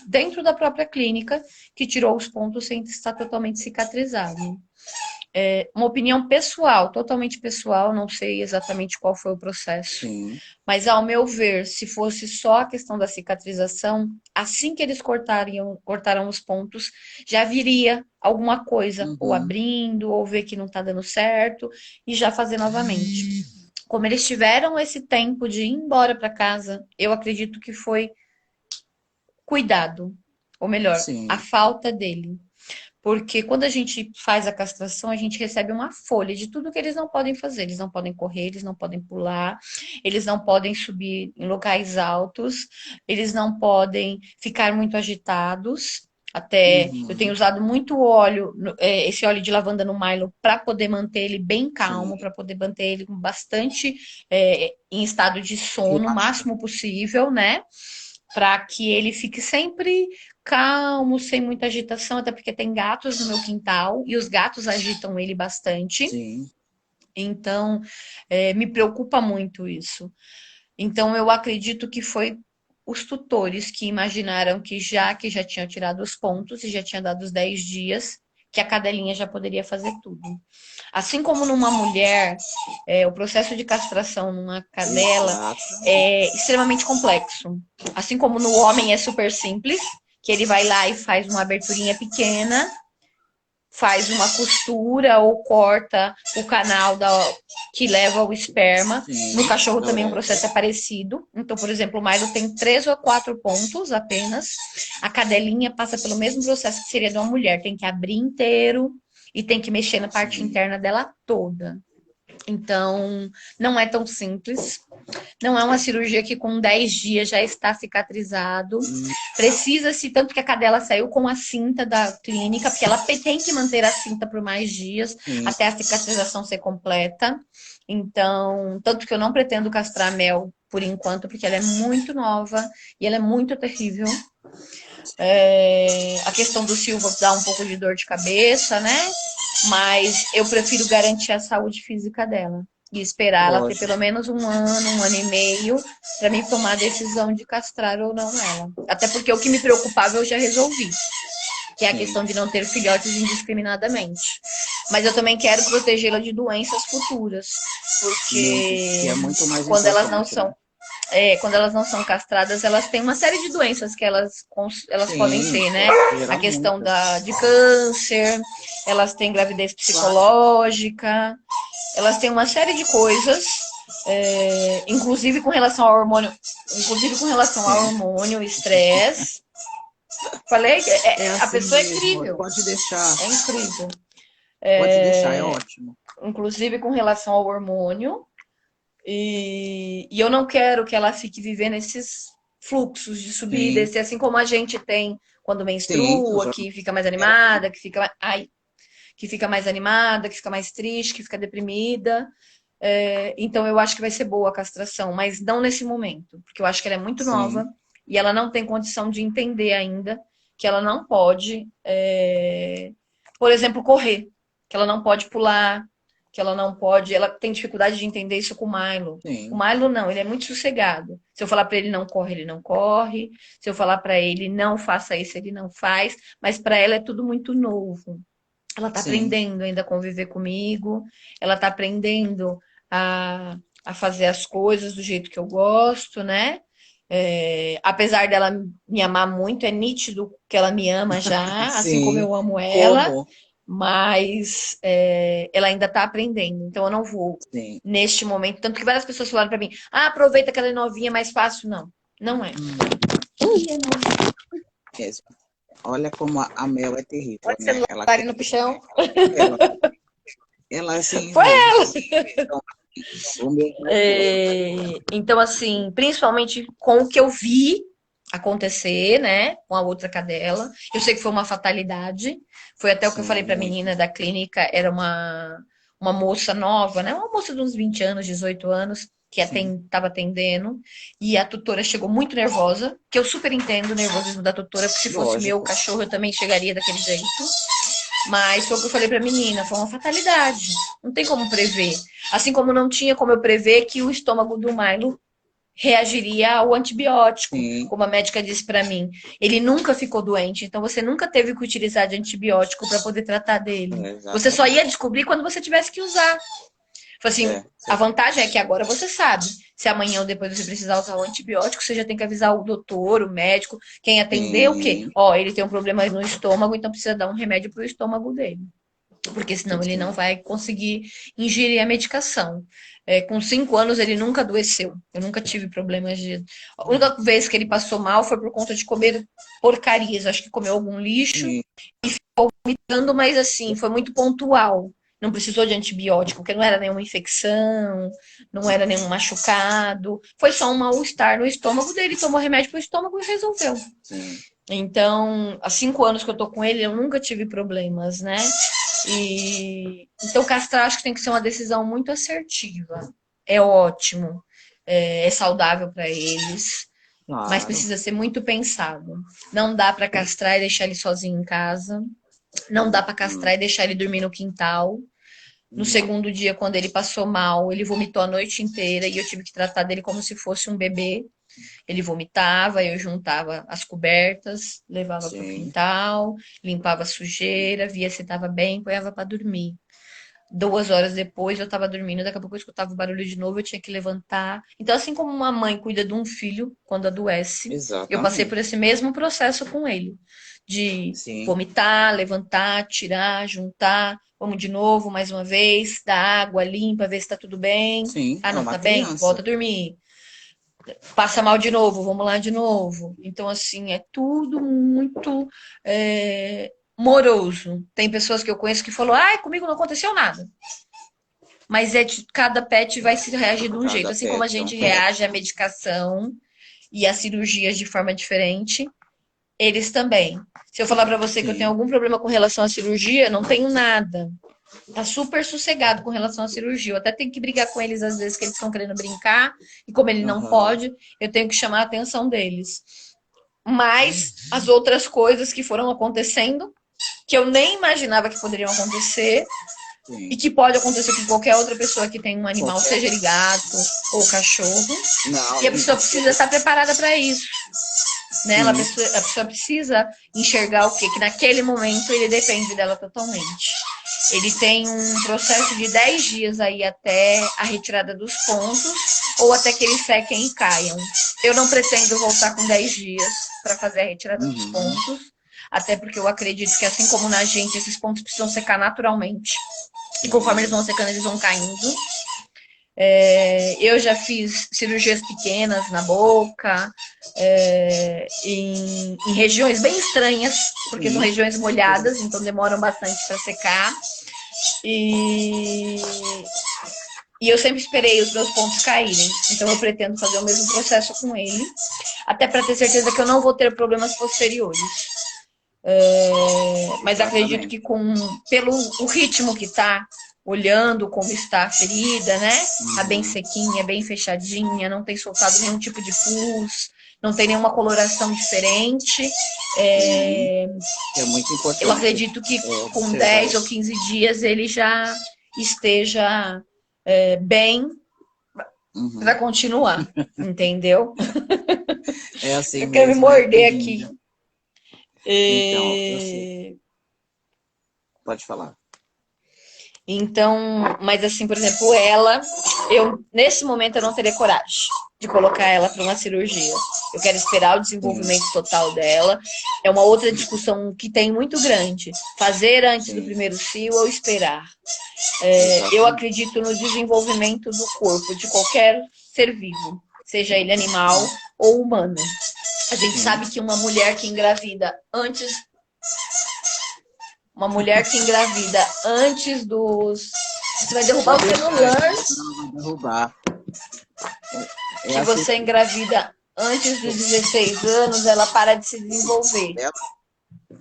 dentro da própria clínica que tirou os pontos sem estar totalmente cicatrizado. Uma opinião pessoal, totalmente pessoal, não sei exatamente qual foi o processo. Sim. Mas, ao meu ver, se fosse só a questão da cicatrização, assim que eles cortaram os pontos, já viria alguma coisa, ou Uhum. abrindo, ou ver que não está dando certo, e já fazer novamente. Como eles tiveram esse tempo de ir embora para casa, eu acredito que foi cuidado, ou melhor, a Sim. falta dele. Porque quando a gente faz a castração, a gente recebe uma folha de tudo que eles não podem fazer. Eles não podem correr, eles não podem pular, eles não podem subir em locais altos, eles não podem ficar muito agitados. Até eu tenho Uhum. usado muito óleo, esse óleo de lavanda no Milo, para poder manter ele bem calmo, Sim. para poder manter ele com bastante em estado de sono, o Relaxa. máximo possível, né? Para que ele fique sempre calmo, sem muita agitação, até porque tem gatos no meu quintal e os gatos agitam ele bastante. Sim. Então, me preocupa muito isso. Então, eu acredito que foi os tutores que imaginaram que já tinha tirado os pontos e já tinha dado os 10 dias, que a cadelinha já poderia fazer tudo. Assim como numa mulher, o processo de castração numa cadela Exatamente. é extremamente complexo. Assim como no homem é super simples, que ele vai lá e faz uma aberturinha pequena, faz uma costura ou corta o canal que leva ao esperma. Sim. No cachorro Da também o processo uretra. é parecido. Então, por exemplo, o Milo tem 3 ou 4 pontos apenas. A cadelinha passa pelo mesmo processo que seria de uma mulher. Tem que abrir inteiro e tem que mexer na parte Sim. interna dela toda. Então, não é tão simples. Não é uma cirurgia que com 10 dias já está cicatrizado. Hum. Precisa-se, tanto que a cadela saiu com a cinta da clínica, porque ela tem que manter a cinta por mais dias Sim. até a cicatrização ser completa. Então, tanto que eu não pretendo castrar a Mel por enquanto, porque ela é muito nova e ela é muito terrível. A questão do Silva dá um pouco de dor de cabeça, né? Mas eu prefiro garantir a saúde física dela e esperar ela ter Lógico. pelo menos um ano e meio, para mim tomar a decisão de castrar ou não ela. Até porque o que me preocupava eu já resolvi, que é a Sim. questão de não ter filhotes indiscriminadamente. Mas eu também quero protegê-la de doenças futuras, Muito. Que porque é muito mais quando elas não importante, né? são quando elas não são castradas, elas têm uma série de doenças que elas podem Sim. ter, né? Pode A gerar questão muitas. de câncer, elas têm gravidez Claro. psicológica, elas têm uma série de coisas, inclusive com relação ao hormônio, Sim. estresse. Falei, É a assim pessoa é mesmo. incrível, Pode deixar. é incrível. Pode deixar, é ótimo. Inclusive com relação ao hormônio, e eu não quero que ela fique vivendo esses fluxos de subir e Sim. descer, assim como a gente tem quando Sim, os menstrua, que hormônios fica mais alteram. animada, que fica. Ai, que fica mais animada, que fica mais triste, que fica deprimida. Então eu acho que vai ser boa a castração, mas não nesse momento, porque eu acho que ela é muito nova sim, e ela não tem condição de entender ainda que ela não pode, por exemplo, correr, que ela não pode pular, que ela não pode. Ela tem dificuldade de entender isso com o Milo. O sim, Milo não, ele é muito sossegado. Se eu falar para ele não corre, ele não corre. Se eu falar para ele não faça isso, ele não faz. Mas para ela é tudo muito novo. Ela está sim, aprendendo ainda a conviver comigo. Ela está aprendendo a, a fazer as coisas do jeito que eu gosto, né? Apesar dela me amar muito, é nítido que ela me ama já, assim como sim. eu amo ela, Como? mas ela ainda está aprendendo. Então eu não vou Sim. neste momento. Tanto que várias pessoas falaram para mim: ah, aproveita que ela é novinha, é mais fácil. Não, não é. Ih, é novinha. Mesmo. Olha como a Mel é terrível, Pode ser né? celular Ela ali quer no chão. ela, ela é assim Foi mesmo. ela. Então, o meu cachorro. Então, assim, principalmente com o que eu vi acontecer, né, com a outra cadela, eu sei que foi uma fatalidade. Foi até o que eu falei Sim, para a muito. menina da clínica, era uma moça nova, né, uma moça de uns 20 anos, 18 anos, que Sim. estava atendendo, e a tutora chegou muito nervosa, que eu super entendo o nervosismo da tutora, porque se fosse meu Lógico. cachorro eu também chegaria daquele jeito. Mas foi o que eu falei pra menina, foi uma fatalidade. Não tem como prever. Assim como não tinha como eu prever que o estômago do Milo reagiria ao antibiótico, Sim, como a médica disse pra mim. Ele nunca ficou doente, então você nunca teve que utilizar de antibiótico para poder tratar dele. Você só ia exatamente. descobrir quando você tivesse que usar. Assim, É, a vantagem é que agora você sabe. Se amanhã ou depois você precisar usar o antibiótico, você já tem que avisar o doutor, o médico, quem atender o quê? sim, Ó, ele tem um problema no estômago, então precisa dar um remédio pro estômago dele. Porque senão ele não sim. vai conseguir ingerir a medicação. Com 5 anos ele nunca adoeceu. Eu nunca tive problemas de. A única vez que ele passou mal foi por conta de comer porcarias. Acho que comeu algum lixo, Sim. mas assim, foi muito pontual. Não precisou de antibiótico, porque não era nenhuma infecção, não era nenhum machucado. Foi só um mal-estar no estômago dele. Tomou remédio para o estômago e resolveu. Sim. Então, há 5 anos que eu tô com ele, eu nunca tive problemas, né? Então castrar acho que tem que ser uma decisão muito assertiva. É ótimo, é saudável para eles, mas Claro. precisa ser muito pensado. Não dá para castrar e deixar ele sozinho em casa. Não dá para Hum, castrar e deixar ele dormir no quintal. No não. segundo dia, quando ele passou mal, ele vomitou a noite inteira e eu tive que tratar dele como se fosse um bebê. Ele vomitava, eu juntava as cobertas, levava para o Sim. quintal, limpava a sujeira, via se estava bem, ponhava para dormir. 2 horas depois eu estava dormindo, daqui a pouco eu escutava o barulho de novo, eu tinha que levantar. Então, assim como uma mãe cuida de um filho quando adoece, eu passei por Exatamente. esse mesmo processo com ele. De Sim. vomitar, levantar, tirar, juntar, vamos de novo, mais uma vez, dar água, limpa, ver se tá tudo bem. Sim, Ah, é não, uma tá bem? criança. Volta a dormir. Passa mal de novo, vamos lá de novo. Então, assim, é tudo muito moroso. Tem pessoas que eu conheço que falou, ai, comigo não aconteceu nada. Mas cada pet vai se reagir de um jeito. Cada Assim como a pet é um gente pet. reage à medicação e às cirurgias de forma diferente, eles também. Se eu falar pra você que eu tenho Sim. algum problema com relação à cirurgia, não tenho nada. Tá super sossegado com relação à cirurgia. Eu até tenho que brigar com eles às vezes que eles estão querendo brincar, e como ele não Aham. pode, eu tenho que chamar a atenção deles. Mas as outras coisas que foram acontecendo, que eu nem imaginava que poderiam acontecer, e Sim. que pode acontecer com qualquer outra pessoa que tem um animal, Qualquer. seja ele gato ou cachorro, Não, e a pessoa precisa estar preparada para isso. Né? sim. A pessoa precisa enxergar o quê? Que naquele momento ele depende dela totalmente. Ele tem um processo de 10 dias aí até a retirada dos pontos ou até que eles sequem e caiam. Eu não pretendo voltar com 10 dias para fazer a retirada dos Uhum. pontos, até porque eu acredito que assim como na gente, esses pontos precisam secar naturalmente. E conforme eles Sim. vão secando, eles vão caindo. Eu já fiz cirurgias pequenas na boca, em regiões bem estranhas, porque são Sim. regiões molhadas, então demoram bastante para secar. E, e eu sempre esperei os meus pontos caírem. Então eu pretendo fazer o mesmo processo com ele, até para ter certeza que eu não vou ter problemas posteriores. Mas acredito Exatamente. que pelo o ritmo que tá, olhando como está a ferida, né? Tá bem Uhum. sequinha, bem fechadinha, não tem soltado nenhum tipo de pus, não tem nenhuma coloração diferente. Sim, É, que é muito eu importante acredito que com observar 10 ou isso. 15 dias ele já esteja bem para Uhum. continuar, entendeu? É assim Eu quero me mesmo, é, morder aqui. querida. Então, eu sei. Pode falar. Então, mas assim, por exemplo, ela, nesse momento eu não teria coragem de colocar ela para uma cirurgia. Eu quero esperar o Sim, desenvolvimento total dela. É uma outra discussão que tem muito grande. Fazer antes do sim, primeiro cio ou esperar. Eu exatamente. acredito no desenvolvimento do corpo de qualquer ser vivo, seja ele animal ou humano. A gente Sim. sabe que uma mulher que engravida antes dos. Você vai derrubar Pode o deixar, celular. não vai derrubar. É Se assim você engravida antes dos 16 anos, ela para de se desenvolver. dela.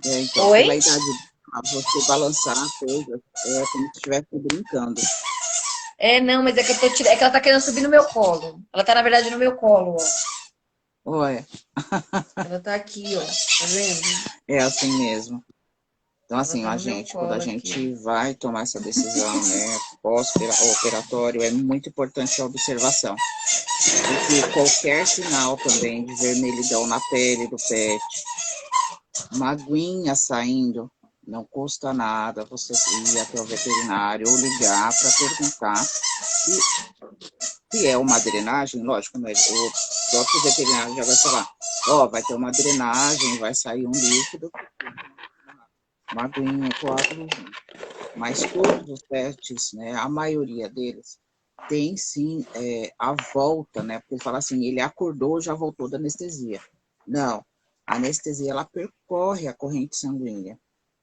Então, Oi? pela idade dela, você balançar a coisa é como se estivesse brincando. Não, mas é que é que ela tá querendo subir no meu colo. Ela tá, na verdade, no meu colo, ó. Olha, Ela tá aqui, ó. Tá vendo? é assim mesmo. Então, Ela assim, tá a no meu gente, quando a colo aqui, gente ó. vai tomar essa decisão, né, pós-operatório, é muito importante a observação. Porque qualquer sinal também de vermelhidão na pele do pet, uma aguinha saindo, não custa nada você ir até o veterinário ou ligar para perguntar se é uma drenagem, lógico, né? O próprio veterinário já vai falar, ó, vai ter uma drenagem, vai sair um líquido, uma aguinha, coágulozinho. Mas todos os pets, né, a maioria deles, tem sim a volta, né? Porque ele fala assim, ele acordou, já voltou da anestesia. Não, a anestesia ela percorre a corrente sanguínea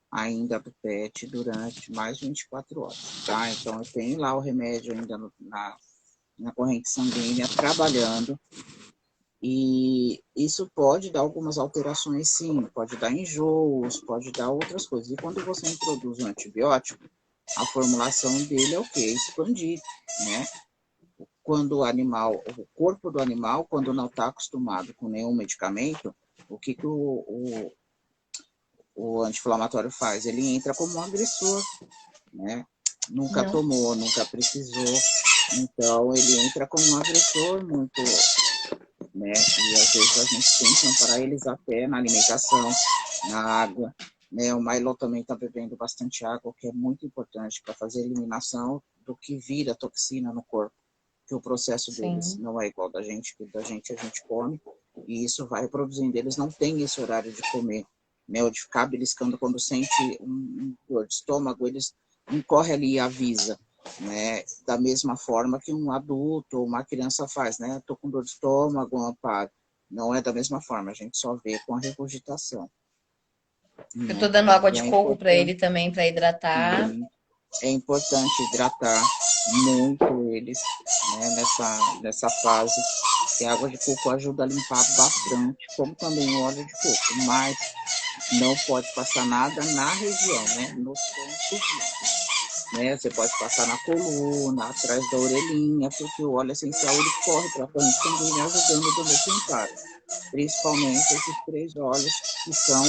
ainda do PET durante mais de 24 horas, tá? Então, tem lá o remédio ainda na corrente sanguínea trabalhando, e isso pode dar algumas alterações, sim, pode dar enjoos, pode dar outras coisas. E quando você introduz um antibiótico, a formulação dele é o quê? Expandir, né? Quando o corpo do animal, quando não está acostumado com nenhum medicamento, o que, que o anti-inflamatório faz? Ele entra como um agressor, né? Nunca Não. tomou, nunca precisou, então ele entra como um agressor muito, né? E às vezes a gente tem que amparar eles até na alimentação, na água, né? O Milo também está bebendo bastante água, o que é muito importante para fazer a eliminação do que vira toxina no corpo, que o processo deles Sim. não é igual da gente, que da gente a gente come, e isso vai produzindo. Eles não têm esse horário de comer, né? Ou de ficar beliscando quando sente um dor de estômago, eles não corre ali e avisa, né? Da mesma forma que um adulto ou uma criança faz, né? Tô com dor de estômago, amparo. Não é da mesma forma, a gente só vê com a regurgitação, Eu tô né? dando água E de é coco pra importante, ele também, pra hidratar. sim, é importante hidratar muito eles, né, nessa fase, que a água de coco ajuda a limpar bastante, como também o óleo de coco, mas não pode passar nada na região, né, nos pontos, né, você pode passar na coluna, atrás da orelhinha, porque o óleo essencial ele corre para a corrente sanguínea ajudando também a limpar, principalmente esses três óleos que são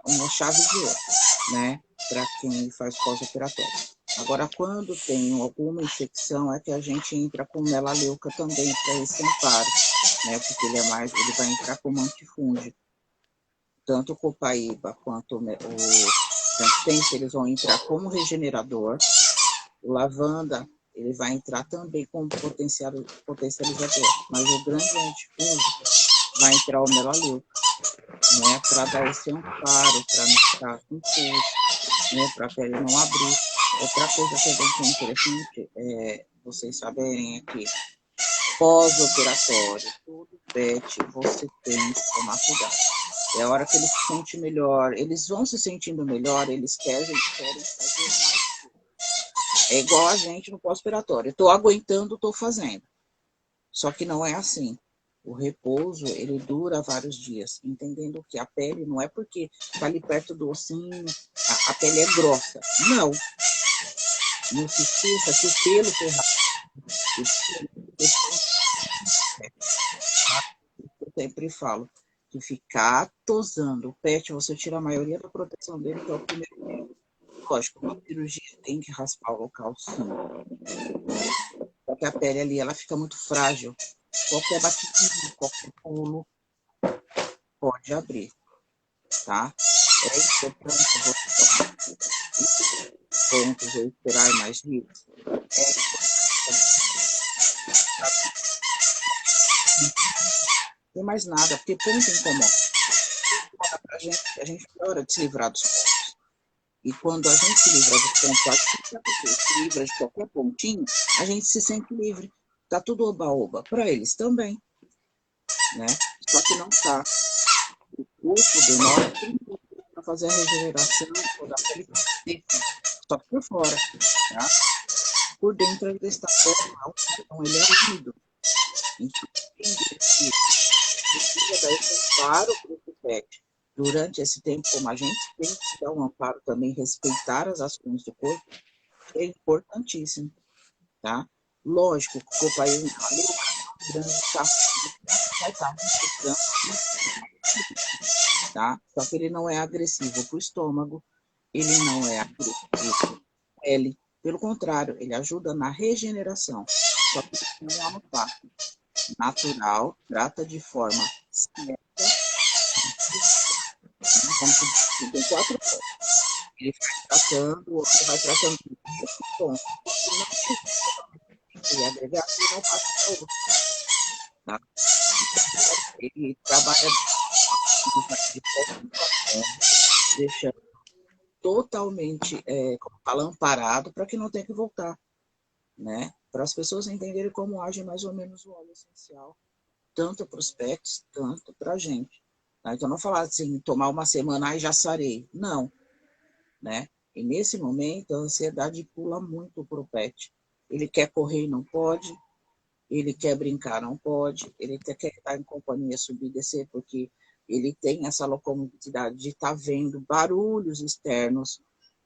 uma chave de ouro, né, para quem faz pós-operatório. Agora, quando tem alguma infecção, é que a gente entra com melaleuca também para esse amparo, né, porque ele vai entrar como antifúngico. Tanto o copaíba quanto o sense, eles vão entrar como regenerador. O lavanda, ele vai entrar também como potencializador, mas o grande antifúngico vai entrar o melaleuca, né, para dar esse amparo, para não ficar com pulso, né, para a pele não abrir. Outra coisa também que é interessante vocês saberem é que pós-operatório, tudo pet, você tem que tomar cuidado. É a hora que eles se sentem melhor, eles vão se sentindo melhor, eles querem fazer mais. É igual a gente no pós-operatório. Estou aguentando, estou fazendo. Só que não é assim. O repouso, ele dura vários dias, entendendo que a pele não é porque está ali perto do ossinho, a pele é grossa. Não. Não se esqueça que o pelo eu sempre falo que ficar tosando o pet, você tira a maioria da proteção dele, que é o primeiro. Lógico, uma cirurgia tem que raspar o local, sim. Porque a pele ali, ela fica muito frágil. Qualquer batidinha, qualquer pulo pode abrir, tá? É importante você tomar pontos ou esperar mais dias. Não tem mais nada, porque ponto incomoda. A gente adora se livrar dos pontos. E quando a gente se livra dos pontos, se livra de qualquer pontinho, a gente se sente livre. Tá tudo oba-oba. Para eles também, né? Só que não tá. O corpo demora para fazer a regeneração da pele só por fora, tá? Por dentro ele está todo, então ele é úmido. Então, precisa dar esse amparo para o pet. Durante esse tempo, como a gente tem que dar um amparo também, respeitar as ações do corpo, é importantíssimo, tá? Lógico que o pai grande vai estar tá? Só que ele não é agressivo para o estômago, ele não é agressivo para a pele, pelo contrário, ele ajuda na regeneração. Só que não é um fato natural, trata de forma certa, como tem 4 pontos. Ele vai tratando, o outro vai tratando esse ponto. Se não agregar, ele não passa para outro. Tá? Ele trabalha deixando totalmente, como fala, amparado para que não tenha que voltar, né? Para as pessoas entenderem como age mais ou menos o óleo essencial, tanto para os pets, tanto para a gente. Tá? Então, não falar assim, tomar uma semana e já sarei. Não, né? E nesse momento, a ansiedade pula muito para o pet. Ele quer correr e não pode, ele quer brincar, não pode, ele quer estar em companhia, subir e descer, porque ele tem essa locomotividade de estar vendo barulhos externos,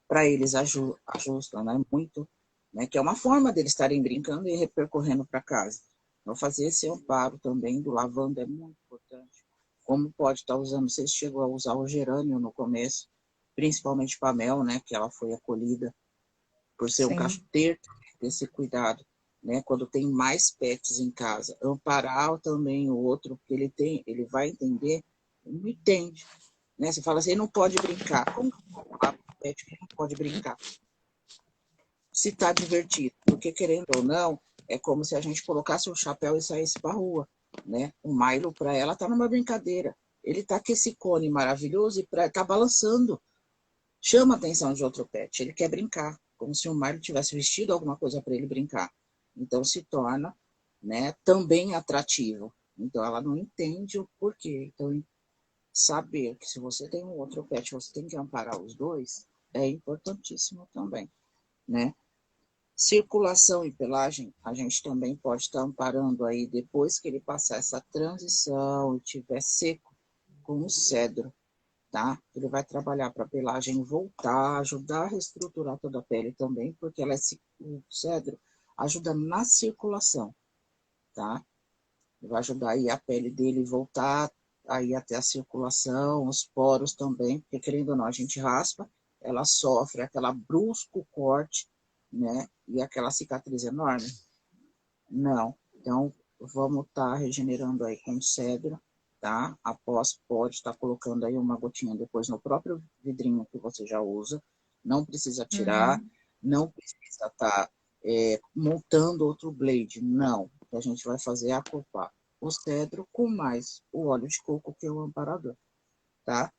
para eles ajustam, né? Muito, né? Que é uma forma deles estarem brincando e repercorrendo para casa. Então, fazer esse amparo também do lavanda é muito importante. Como pode estar usando, você chegou a usar o gerânio no começo, principalmente para a Mel, né? Que ela foi acolhida por ser um cachorro, ter esse cuidado, né? Quando tem mais pets em casa, amparar também o outro, porque ele vai entender, ele não entende, né? Você fala assim, ele não pode brincar. Como que o pet não pode brincar? Se está divertido, porque querendo ou não, é como se a gente colocasse um chapéu e saísse para a rua, né? O Milo para ela tá numa brincadeira. Ele tá com esse cone maravilhoso e tá balançando. Chama a atenção de outro pet. Ele quer brincar, como se o Milo tivesse vestido alguma coisa para ele brincar. Então se torna, né, também atrativo. Então ela não entende o porquê. Então saber que se você tem um outro pet, você tem que amparar os dois, é importantíssimo também, né? Circulação e pelagem, a gente também pode estar amparando aí depois que ele passar essa transição e tiver seco com o cedro, tá? Ele vai trabalhar para a pelagem voltar, ajudar a reestruturar toda a pele também, porque o cedro ajuda na circulação, tá? Vai ajudar aí a pele dele voltar aí até a circulação, os poros também, porque querendo ou não, a gente raspa, ela sofre aquela brusco corte, né? E aquela cicatriz enorme. Não. Então, vamos estar regenerando aí com cedro, tá? Após, pode estar colocando aí uma gotinha depois no próprio vidrinho que você já usa. Não precisa tirar, não precisa estar montando outro blade, não. O que a gente vai fazer é acoplar o cedro com mais o óleo de coco, que é o amparador, tá?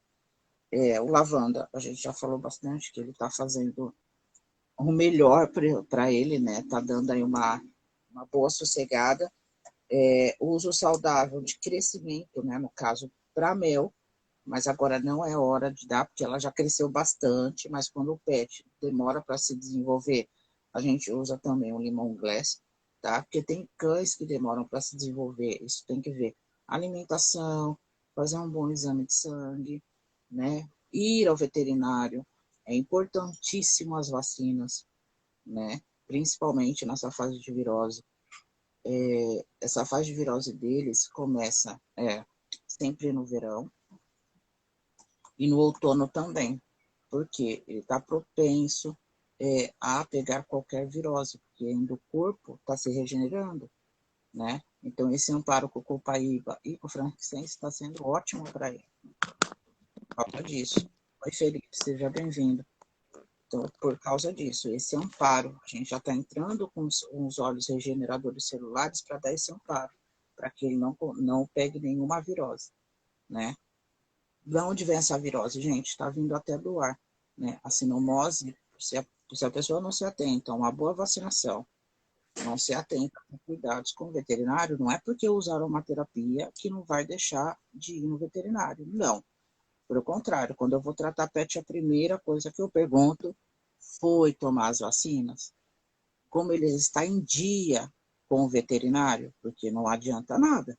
O lavanda, a gente já falou bastante que ele está fazendo o melhor para ele, né? Tá dando aí uma boa sossegada. Uso saudável de crescimento, né? No caso, para mel, mas agora não é hora de dar, porque ela já cresceu bastante, mas quando o pet demora para se desenvolver, a gente usa também o limão glass, tá? Porque tem cães que demoram para se desenvolver, isso tem que ver. alimentação, fazer um bom exame de sangue, né? Ir ao veterinário. É importantíssimo as vacinas, né? Principalmente nessa fase de virose. Essa fase de virose deles começa sempre no verão e no outono também, porque ele está propenso a pegar qualquer virose, porque ainda o corpo está se regenerando, né? Então, esse amparo com o Copaíba e com o Frankincense está sendo ótimo para ele. Por causa disso. Oi, Felipe, seja bem-vindo. Então, por causa disso, esse amparo, a gente já está entrando com os óleos regeneradores celulares para dar esse amparo, para que ele não pegue nenhuma virose, né? De onde vem essa virose, gente? Está vindo até do ar, né? A sinomose, se a pessoa não se atenta a uma boa vacinação, não se atenta a cuidados com o veterinário, não é porque usaram uma terapia que não vai deixar de ir no veterinário, não. Pelo contrário, quando eu vou tratar pet, a primeira coisa que eu pergunto foi tomar as vacinas. Como ele está em dia com o veterinário, porque não adianta nada,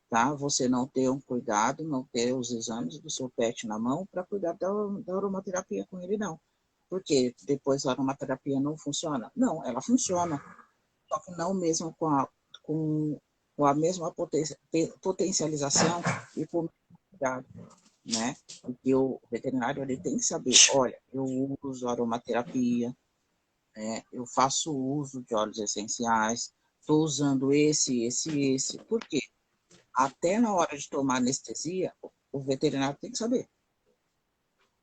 tá? Você não ter um cuidado, não ter os exames do seu pet na mão para cuidar da aromaterapia com ele, não. Porque depois a aromaterapia não funciona? Não, ela funciona, só que não mesmo com a mesma potencialização e com o mesmo cuidado, né? Porque o veterinário ele tem que saber, olha, eu uso aromaterapia, né? Eu faço uso de óleos essenciais, estou usando esse. Por quê? Até na hora de tomar anestesia, o veterinário tem que saber,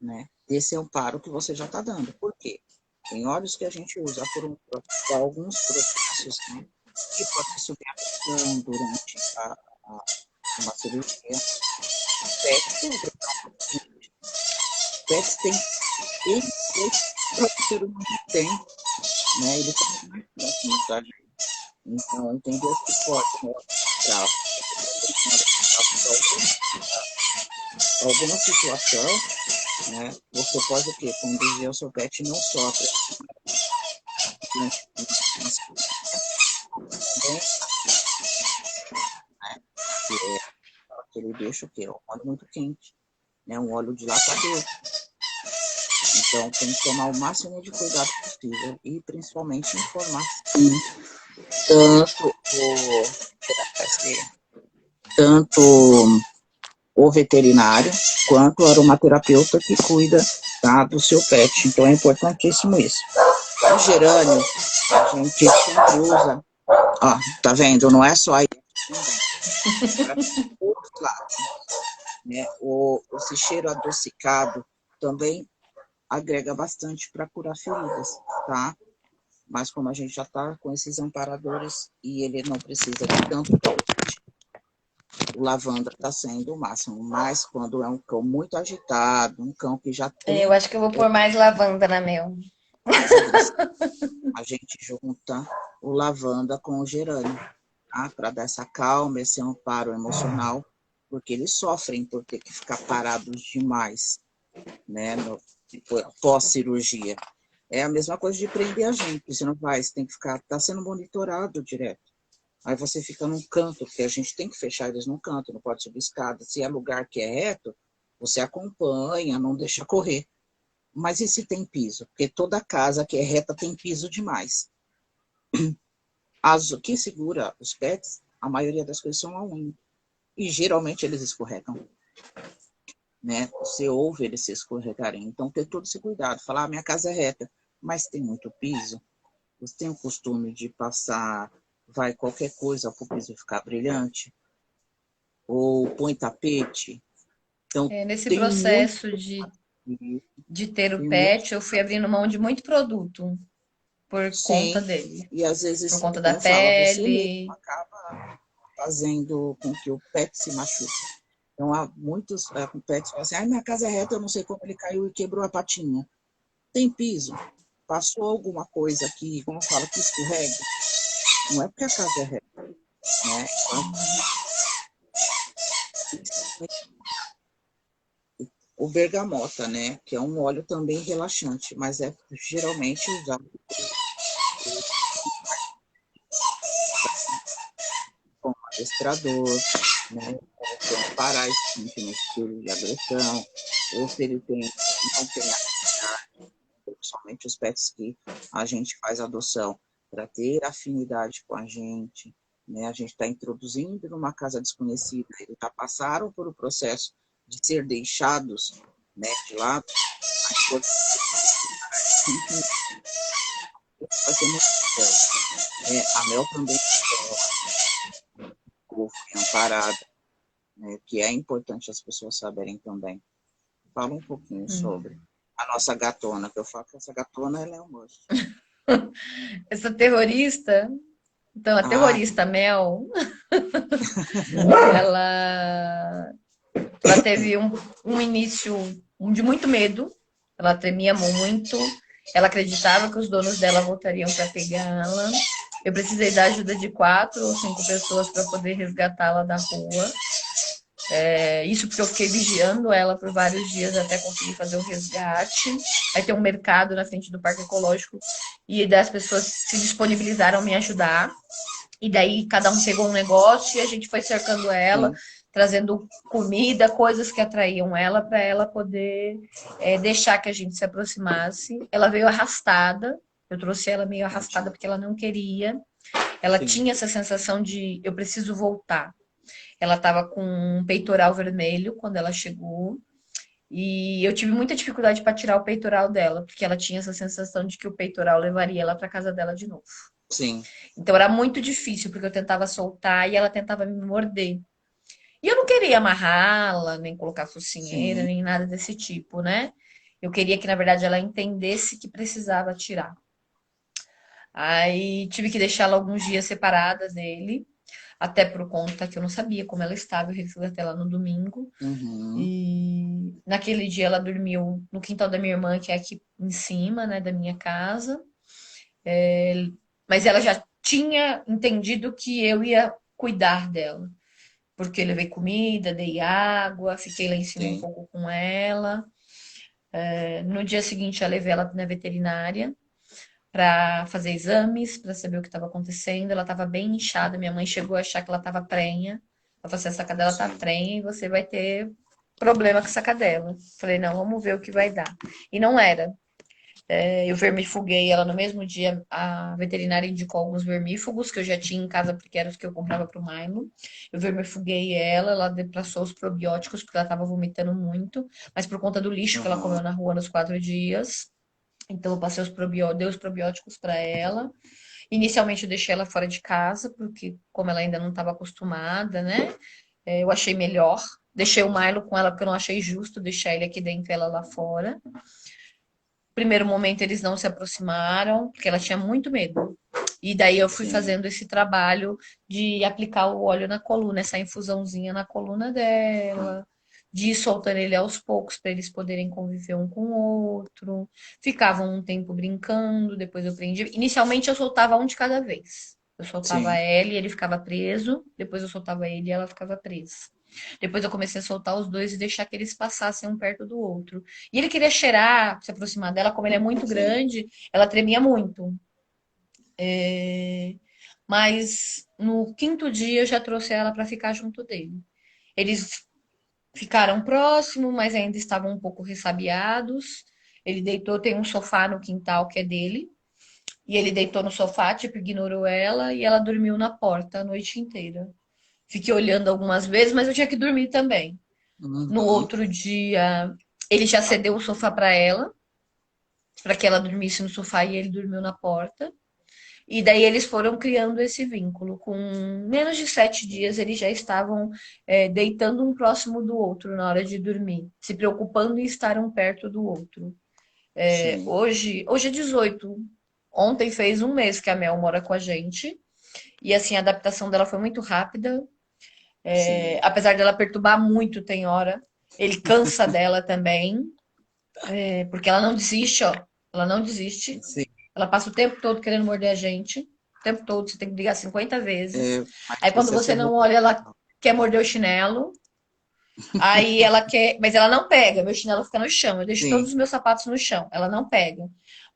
né? Desse amparo que você já está dando. Por quê? Tem óleos que a gente usa por alguns processos, né? Que pode subir a pressão durante uma cirurgia. Pets tem ele o ser humano tem, né? Ele está mais próximo da gente. Então, entendeu que pode, né? Para alguma situação, né? Você pode o quê? Conduzir o seu pet não só durante que ele deixa o quê? Um óleo muito quente, né? Um óleo dilatador. Então, tem que tomar o máximo de cuidado possível e principalmente informar tanto o veterinário quanto o aromaterapeuta que cuida, tá, do seu pet. Então é importantíssimo isso. O gerânio, a gente sempre usa, ó, tá vendo? Não é só aí, para todos os lados, né? Esse cheiro adocicado também agrega bastante para curar feridas, tá? Mas como a gente já está com esses amparadores e ele não precisa de tanto, o lavanda está sendo o máximo. Mas quando é um cão muito agitado, um cão que já Eu tem acho que eu vou pôr mais lavanda na meu. a gente junta o lavanda com o gerânio, tá? Para dar essa calma, esse amparo emocional, porque eles sofrem por ter que ficar parados demais, né? Pós-cirurgia. É a mesma coisa de prender a gente, você não vai, você tem que ficar, tá sendo monitorado direto. Aí você fica num canto, porque a gente tem que fechar eles num canto, não pode subir escada. Se é lugar que é reto, você acompanha, não deixa correr. Mas e se tem piso? Porque toda casa que é reta tem piso demais. O que segura os pets, a maioria das coisas são a unha. E geralmente eles escorregam, né? Você ouve eles se escorregarem. Então, ter todo esse cuidado. Falar, minha casa é reta, mas tem muito piso. Você tem o costume de passar, vai qualquer coisa para o piso ficar brilhante? Ou põe tapete? Então, Nesse tem muito. processo de ter o Tem muito. pet, eu fui abrindo mão de muito produto por conta Sim. dele. E às Por vezes, conta da como fala, você mesmo pele. acaba fazendo com que o pet se machuque. Então, há muitos pets que falam assim, minha casa é reta, eu não sei como ele caiu e quebrou a patinha. Tem piso? Passou alguma coisa aqui, como fala, que escorrega? Não é porque a casa é reta, né? O bergamota, né? Que é um óleo também relaxante, mas é geralmente usado adestrador, né? Como parar esse estilo de agressão, ou se ele não tem afinidade, principalmente os pets que a gente faz adoção, para ter afinidade com a gente, né? A gente está introduzindo numa casa desconhecida, eles já passaram por o processo de ser deixados, né, de lado, a importância vai ser muito certo. A Mel também foi amparada, né, que é importante as pessoas saberem também. Fala um pouquinho sobre a nossa gatona, que eu falo que essa gatona ela é um monstro. Essa terrorista, então a Ah, terrorista Mel, ela, ela teve um início de muito medo, ela tremia muito, ela acreditava que os donos dela voltariam para pegá-la. Eu precisei da ajuda de 4 ou 5 pessoas para poder resgatá-la da rua. Isso porque eu fiquei vigiando ela por vários dias até conseguir fazer o resgate. Aí tem um mercado na frente do Parque Ecológico e das pessoas se disponibilizaram a me ajudar. E daí cada um pegou um negócio e a gente foi cercando ela, sim, trazendo comida, coisas que atraíam ela para ela poder deixar que a gente se aproximasse. Ela veio arrastada, eu trouxe ela meio arrastada porque ela não queria. Ela sim, tinha essa sensação de eu preciso voltar. Ela estava com um peitoral vermelho quando ela chegou. E eu tive muita dificuldade para tirar o peitoral dela, porque ela tinha essa sensação de que o peitoral levaria ela para casa dela de novo. sim, Então era muito difícil, porque eu tentava soltar e ela tentava me morder. E eu não queria amarrá-la, nem colocar focinheira, sim, nem nada desse tipo, né? Eu queria que, na verdade, ela entendesse que precisava tirar. Aí tive que deixá-la alguns dias separadas dele, até por conta que eu não sabia como ela estava. Eu resgatei ela no domingo. uhum, E naquele dia ela dormiu no quintal da minha irmã, que é aqui em cima, né, da minha casa. Mas ela já tinha entendido que eu ia cuidar dela, porque eu levei comida, dei água, fiquei lá em cima um sim, pouco com ela. No dia seguinte, eu levei ela na veterinária para fazer exames, para saber o que estava acontecendo. Ela estava bem inchada. Minha mãe chegou a achar que ela estava prenha. Ela falou assim: essa cadela tá sim, prenha e você vai ter problema com essa cadela. Falei: não, vamos ver o que vai dar. E não era. Eu vermifuguei ela no mesmo dia. A veterinária indicou alguns vermífugos que eu já tinha em casa, porque eram os que eu comprava para o Milo. Eu vermifuguei ela, ela depassou os probióticos, porque ela estava vomitando muito, mas por conta do lixo que ela uhum, comeu na rua nos 4 dias. Então, eu passei os probióticos, dei os probióticos para ela. Inicialmente, eu deixei ela fora de casa, porque, como ela ainda não estava acostumada, né? Eu achei melhor. Deixei o Milo com ela, porque eu não achei justo deixar ele aqui dentro e ela lá fora. Primeiro momento eles não se aproximaram, porque ela tinha muito medo. E daí eu fui sim, fazendo esse trabalho de aplicar o óleo na coluna, essa infusãozinha na coluna dela, de ir soltando ele aos poucos para eles poderem conviver um com o outro. Ficavam um tempo brincando, depois eu prendi. Inicialmente eu soltava um de cada vez. Eu soltava sim, ela e ele ficava preso, depois eu soltava ele e ela ficava presa. Depois eu comecei a soltar os dois e deixar que eles passassem um perto do outro. E ele queria cheirar, se aproximar dela, como ele é muito sim, grande, ela tremia muito. Mas no quinto dia eu já trouxe ela para ficar junto dele. Eles ficaram próximos, mas ainda estavam um pouco ressabiados. Ele deitou, tem um sofá no quintal que é dele. E ele deitou no sofá, tipo, ignorou ela e ela dormiu na porta a noite inteira. Fiquei olhando algumas vezes, mas eu tinha que dormir também. No uhum, outro dia, ele já cedeu o sofá para que ela dormisse no sofá e ele dormiu na porta. E daí eles foram criando esse vínculo. Com menos de 7 dias, eles já estavam deitando um próximo do outro na hora de dormir, se preocupando em estar um perto do outro. sim, Hoje é 18. Ontem fez um mês que a Mel mora com a gente. E assim, a adaptação dela foi muito rápida. sim, Apesar dela perturbar muito, tem hora. Ele cansa dela também. Porque ela não desiste, ó. Ela não desiste. sim, Ela passa o tempo todo querendo morder a gente. O tempo todo, você tem que ligar 50 vezes. mas Aí quando você você acertou. não olha, ela quer morder o chinelo. Aí ela quer. Mas ela não pega. Meu chinelo fica no chão. Eu deixo todos Sim, os meus sapatos no chão. Ela não pega.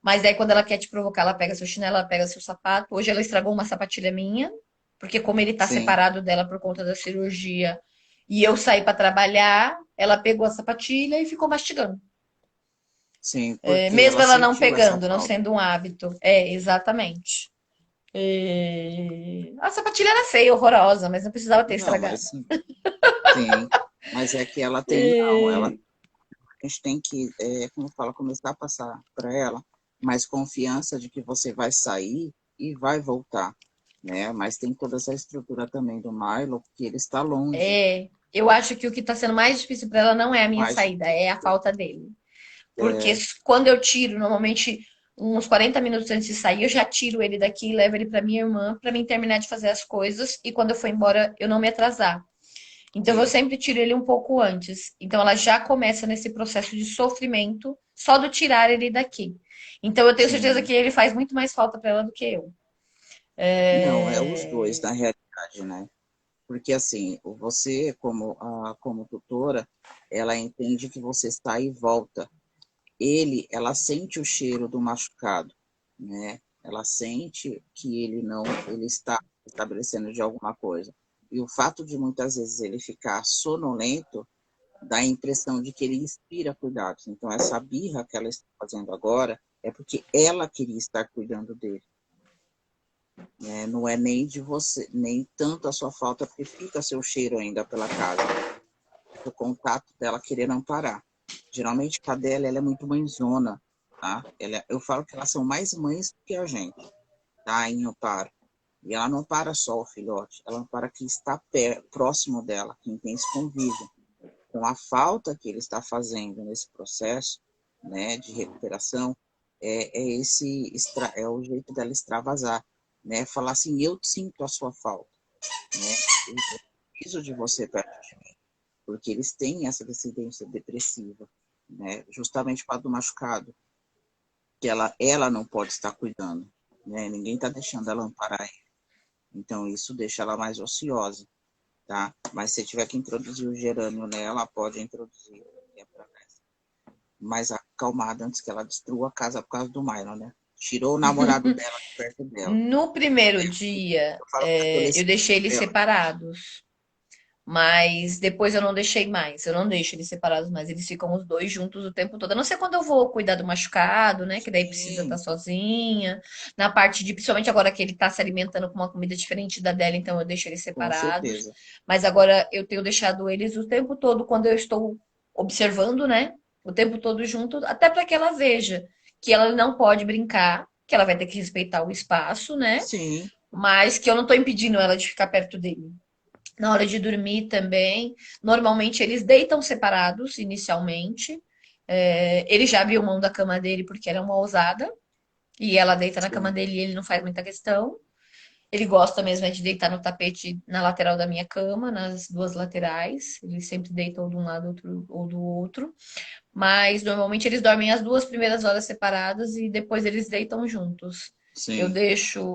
Mas aí quando ela quer te provocar, ela pega seu chinelo, ela pega seu sapato. Hoje ela estragou uma sapatilha minha. Porque como ele tá sim, separado dela por conta da cirurgia e eu saí para trabalhar, ela pegou a sapatilha e ficou mastigando. sim, É, porque mesmo ela ela não sentiu essa pegando, não falta. sendo um hábito. É, exatamente. É, a sapatilha era feia, horrorosa, mas não precisava ter Não, estragado. mas sim, mas é que ela tem, não, ela, a gente tem que, como fala, começar a passar para ela mais confiança de que você vai sair e vai voltar, né? Mas tem toda essa estrutura também do Milo, que ele está longe, É, eu acho que o que está sendo mais difícil para ela não é a minha mais saída, é a difícil. falta dele. Porque É, quando eu tiro, normalmente uns 40 minutos antes de sair, eu já tiro ele daqui e levo ele para minha irmã para mim terminar de fazer as coisas e quando eu for embora eu não me atrasar. Então eu sim, sempre tiro ele um pouco antes. Então ela já começa nesse processo de sofrimento só do tirar ele daqui. Então eu tenho certeza sim. que ele faz muito mais falta para ela do que eu. Não, é os dois, na realidade, né? Porque assim, você como tutora, ela entende que você sai e volta. Ela sente o cheiro do machucado, né? Ela sente que ele está estabelecendo de alguma coisa. E o fato de muitas vezes ele ficar sonolento dá a impressão de que ele inspira cuidados. Então essa birra que ela está fazendo agora é porque ela queria estar cuidando dele, né? Não é nem de você, nem tanto a sua falta, porque fica seu cheiro ainda pela casa, o contato dela querer não parar. Geralmente, cadela, ela é muito mãezona, tá? Eu falo que elas são mais mães que a gente, tá? Em Amparo. E ela não para só o filhote, ela para quem está próximo dela, quem tem esse convívio. Com a falta que ele está fazendo nesse processo, né, de recuperação, é o jeito dela extravasar, né? Falar assim, eu sinto a sua falta, né? Eu preciso de você perto de mim, porque eles têm essa descendência depressiva, né? Justamente por causa do machucado, que ela não pode estar cuidando, né? Ninguém está deixando ela amparar ele. Então, isso deixa ela mais ociosa, tá? Mas se tiver que introduzir o gerânio nela, pode introduzir, mais acalmada antes que ela destrua a casa por causa do Myron, né? Tirou o namorado dela de perto dela. No primeiro dia, Eu falo que eu adolescente deixei eles dela. separados. Mas depois eu não deixei mais. Eu não deixo eles separados mais. Eles ficam os dois juntos o tempo todo. A não ser quando eu vou cuidar do machucado, né? Que daí precisa estar Sim, sozinha. Na parte de, principalmente agora que ele tá se alimentando com uma comida diferente da dela, então eu deixo eles com separados. certeza. Mas agora eu tenho deixado eles o tempo todo quando eu estou observando, né? O tempo todo junto, até para que ela veja que ela não pode brincar, que ela vai ter que respeitar o espaço, né? Sim, Mas que eu não tô impedindo ela de ficar perto dele. Na hora de dormir também. Normalmente eles deitam separados inicialmente. É, ele já abriu mão da cama dele porque era uma ousada. E ela deita na cama sim. dele e ele não faz muita questão. Ele gosta mesmo é de deitar no tapete na lateral da minha cama, nas duas laterais. Ele sempre deita ou de um lado ou do outro. Mas normalmente eles dormem as duas primeiras horas separadas e depois eles deitam juntos. Sim.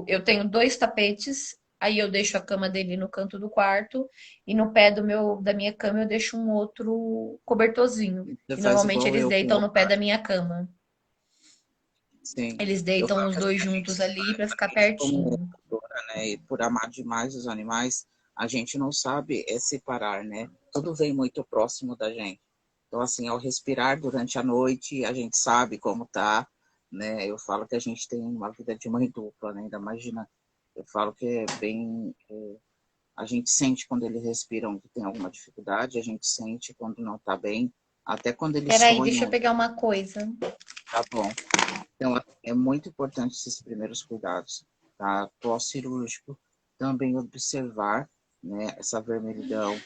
Eu tenho dois tapetes, aí eu deixo a cama dele no canto do quarto e no pé da minha cama eu deixo um outro cobertorzinho. Você E faz normalmente igual eles eu com deitam o no pé da Otário. minha cama. Sim. Eles Eu deitam falo os que assim, dois a gente juntos ali separa, para ficar a gente como pertinho. cultura, né, e por amar demais os animais, a gente não sabe separar, né? Tudo vem muito próximo da gente. Então, assim, ao respirar durante a noite, a gente sabe como tá, né? Eu falo que a gente tem uma vida de mãe dupla, né? Ainda imagina, eu falo que a gente sente quando eles respiram que tem alguma dificuldade, a gente sente quando não tá bem, até quando eles Peraí, deixa eu sonham, pegar uma coisa. tá bom. Então, é muito importante esses primeiros cuidados, tá? Pós-cirúrgico, também observar, né, essa vermelhidão,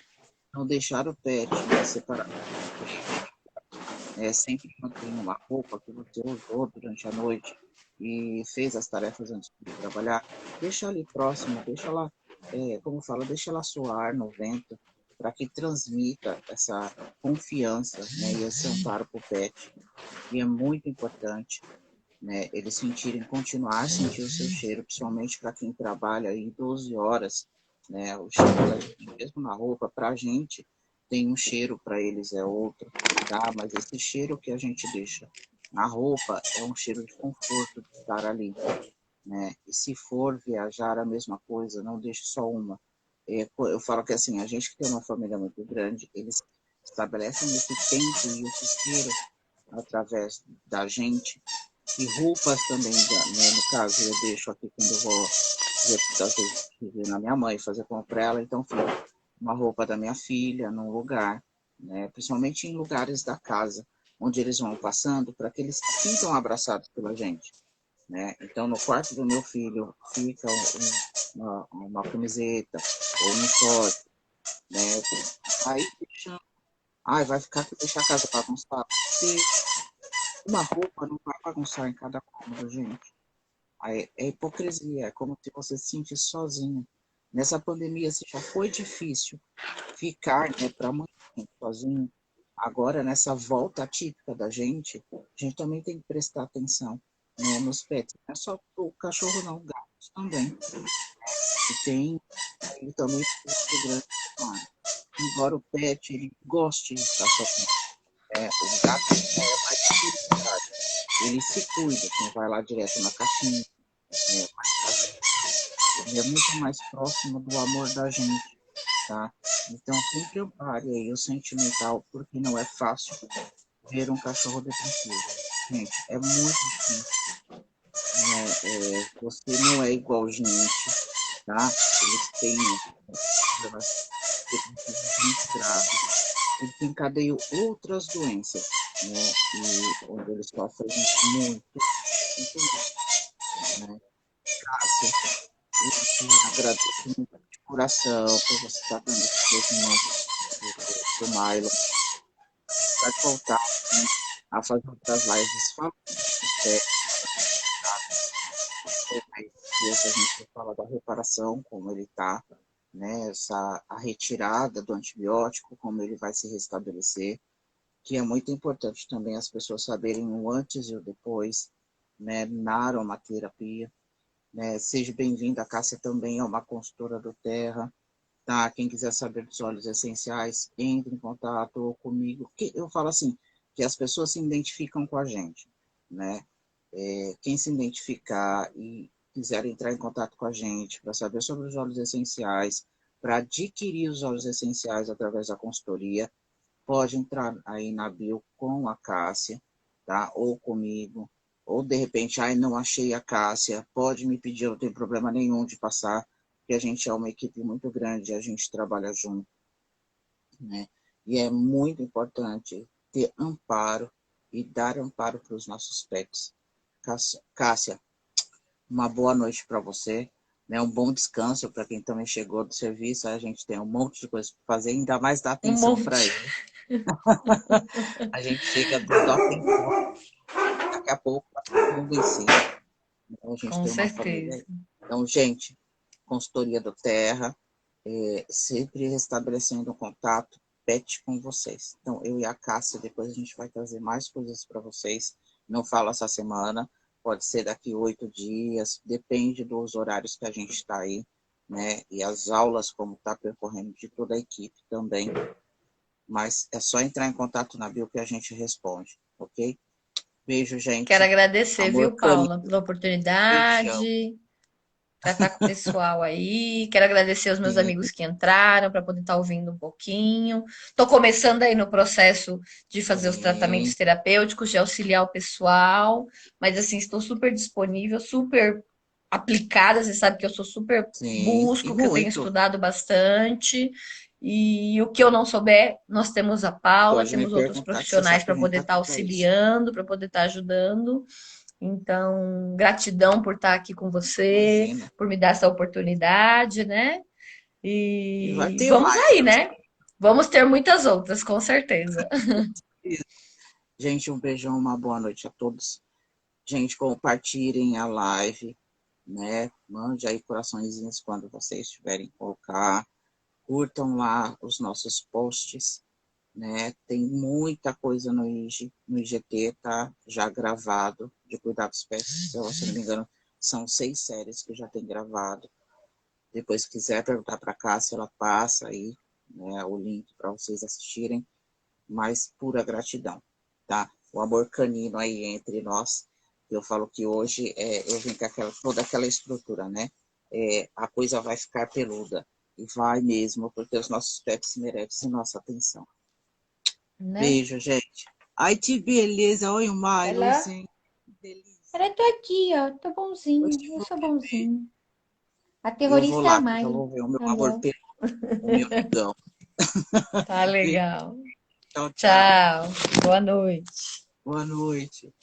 não deixar o pet, né, separado do peixe, sempre que mantém uma roupa que você usou durante a noite e fez as tarefas antes de trabalhar, deixa ali próximo, deixa lá, como fala, deixa ela suar no vento, para que transmita essa confiança, né, e esse amparo para o pet. E é muito importante, né, eles sentirem, continuar a sentir o seu cheiro, principalmente para quem trabalha aí 12 horas, né, o cheiro da gente, mesmo na roupa, para a gente tem um cheiro, para eles é outro, tá? Mas esse cheiro que a gente deixa na roupa é um cheiro de conforto de estar ali. né? E se for viajar, a mesma coisa, não deixe só uma. Eu falo que assim, a gente que tem uma família muito grande, eles estabelecem esse tempo e esse cheiro através da gente, e roupas também, né? No caso, eu deixo aqui quando eu vou ver na minha mãe, fazer compra ela, então fica uma roupa da minha filha num lugar, né? Principalmente em lugares da casa, onde eles vão passando, para que eles se sintam abraçados pela gente, né? Então, no quarto do meu filho fica uma camiseta ou um short, né? Aí, deixa, vai ficar, deixar a casa bagunçada. Uma roupa não vai bagunçar em cada cômodo, gente. É hipocrisia, é como se você se sentisse sozinho. Nessa pandemia, se já foi difícil ficar, né, para muita gente sozinho, agora nessa volta atípica da gente, a gente também tem que prestar atenção, né, nos pets. Não é só o cachorro, não, gatos também. Ele também tem grande demais. Embora o pet ele goste de estar sozinho. O gato é mais solitário. Ele se cuida, não vai lá direto na caixinha, né? Ele é muito mais próximo do amor da gente, tá? Então sempre ampare aí o sentimental, porque não é fácil ver um cachorro depressivo. Gente, é muito difícil, né? Você não é igual gente, tá? Eles têm problemas depressivos muito graves. Eles desencadeiam outras doenças, né? E onde eles sofrem muito, muito, né? Cássia, eu agradeço muito de coração por você estar dando esse depoimento do Milo. Vai voltar, né, a fazer outras lives falando dos pés, a gente fala da reparação, como ele está, né? A retirada do antibiótico, como ele vai se restabelecer, que é muito importante também as pessoas saberem o antes e o depois, né, na aromaterapia, né? Seja bem-vinda, a Cássia também é uma consultora do Terra, tá? Quem quiser saber dos óleos essenciais, entre em contato comigo, que eu falo assim, que as pessoas se identificam com a gente, né? Quem se identificar e quiser entrar em contato com a gente para saber sobre os óleos essenciais, para adquirir os óleos essenciais através da consultoria, pode entrar aí na bio com a Cássia, tá? Ou comigo, ou de repente, não achei a Cássia, pode me pedir, não tem problema nenhum de passar, porque a gente é uma equipe muito grande, a gente trabalha junto, né? E é muito importante ter amparo e dar amparo para os nossos pets. Cássia, uma boa noite para você, né? Um bom descanso para quem também chegou do serviço. A gente tem um monte de coisa para fazer, ainda mais dar Um atenção para monte. ele. A gente chega dando atenção. Daqui a pouco tá todo mundo em cima. Então, a gente Com tem uma família certeza. aí. Então, gente, consultoria do Terra, sempre restabelecendo o contato, pet com vocês. Então, eu e a Cássia, depois a gente vai trazer mais coisas para vocês. Não falo essa semana, pode ser daqui 8 dias, depende dos horários que a gente está aí, né? E as aulas, como está percorrendo de toda a equipe também. Mas é só entrar em contato na bio que a gente responde, ok? Beijo, Quero gente. agradecer, Amor viu, canino. Paula, pela Beijão. oportunidade, para estar com o pessoal aí. Quero agradecer aos meus Sim, amigos que entraram para poder estar ouvindo um pouquinho. Estou começando aí no processo de fazer os tratamentos sim, terapêuticos, de auxiliar o pessoal, mas assim, estou super disponível, super aplicada. Você sabe que eu sou super sim. E busco, que eu tenho muito. estudado bastante. E o que eu não souber, nós temos a Paula, Pode me temos outros perguntar que você profissionais sabe que para a gente poder tá estar aqui para isso. auxiliando, para poder estar ajudando. Então, gratidão por estar aqui com você, Imagina. por me dar essa oportunidade, né? E vai E ter vamos mais. aí, né? Vamos ter muitas outras, com certeza. Gente, um beijão, uma boa noite a todos. Gente, compartilhem a live, né? Mande aí coraçõezinhos quando vocês tiverem que colocar. Curtam lá os nossos posts, né? Tem muita coisa no IGT, tá? Já gravado, de cuidar dos pets. Se eu não me engano, são 6 séries que já tem gravado. Depois, se quiser perguntar para cá, se ela passa aí, né, o link para vocês assistirem. Mas pura gratidão, tá? O amor canino aí entre nós. Eu falo que hoje eu vim com toda aquela estrutura, né? A coisa vai ficar peluda. E vai mesmo, porque os nossos pets merecem nossa atenção. né? Beijo, gente. Ai, que beleza. Oi, o Milo, Ela, gente. Que delícia. ela, tô aqui, ó, tô bonzinho, Hoje eu sou bonzinho. A eu vou terrorista é a lá, que eu já Miley, vou ver o meu amor entendeu? peludo, o meu amigão. Tá legal. Tchau, tchau. Tchau, boa noite. Boa noite.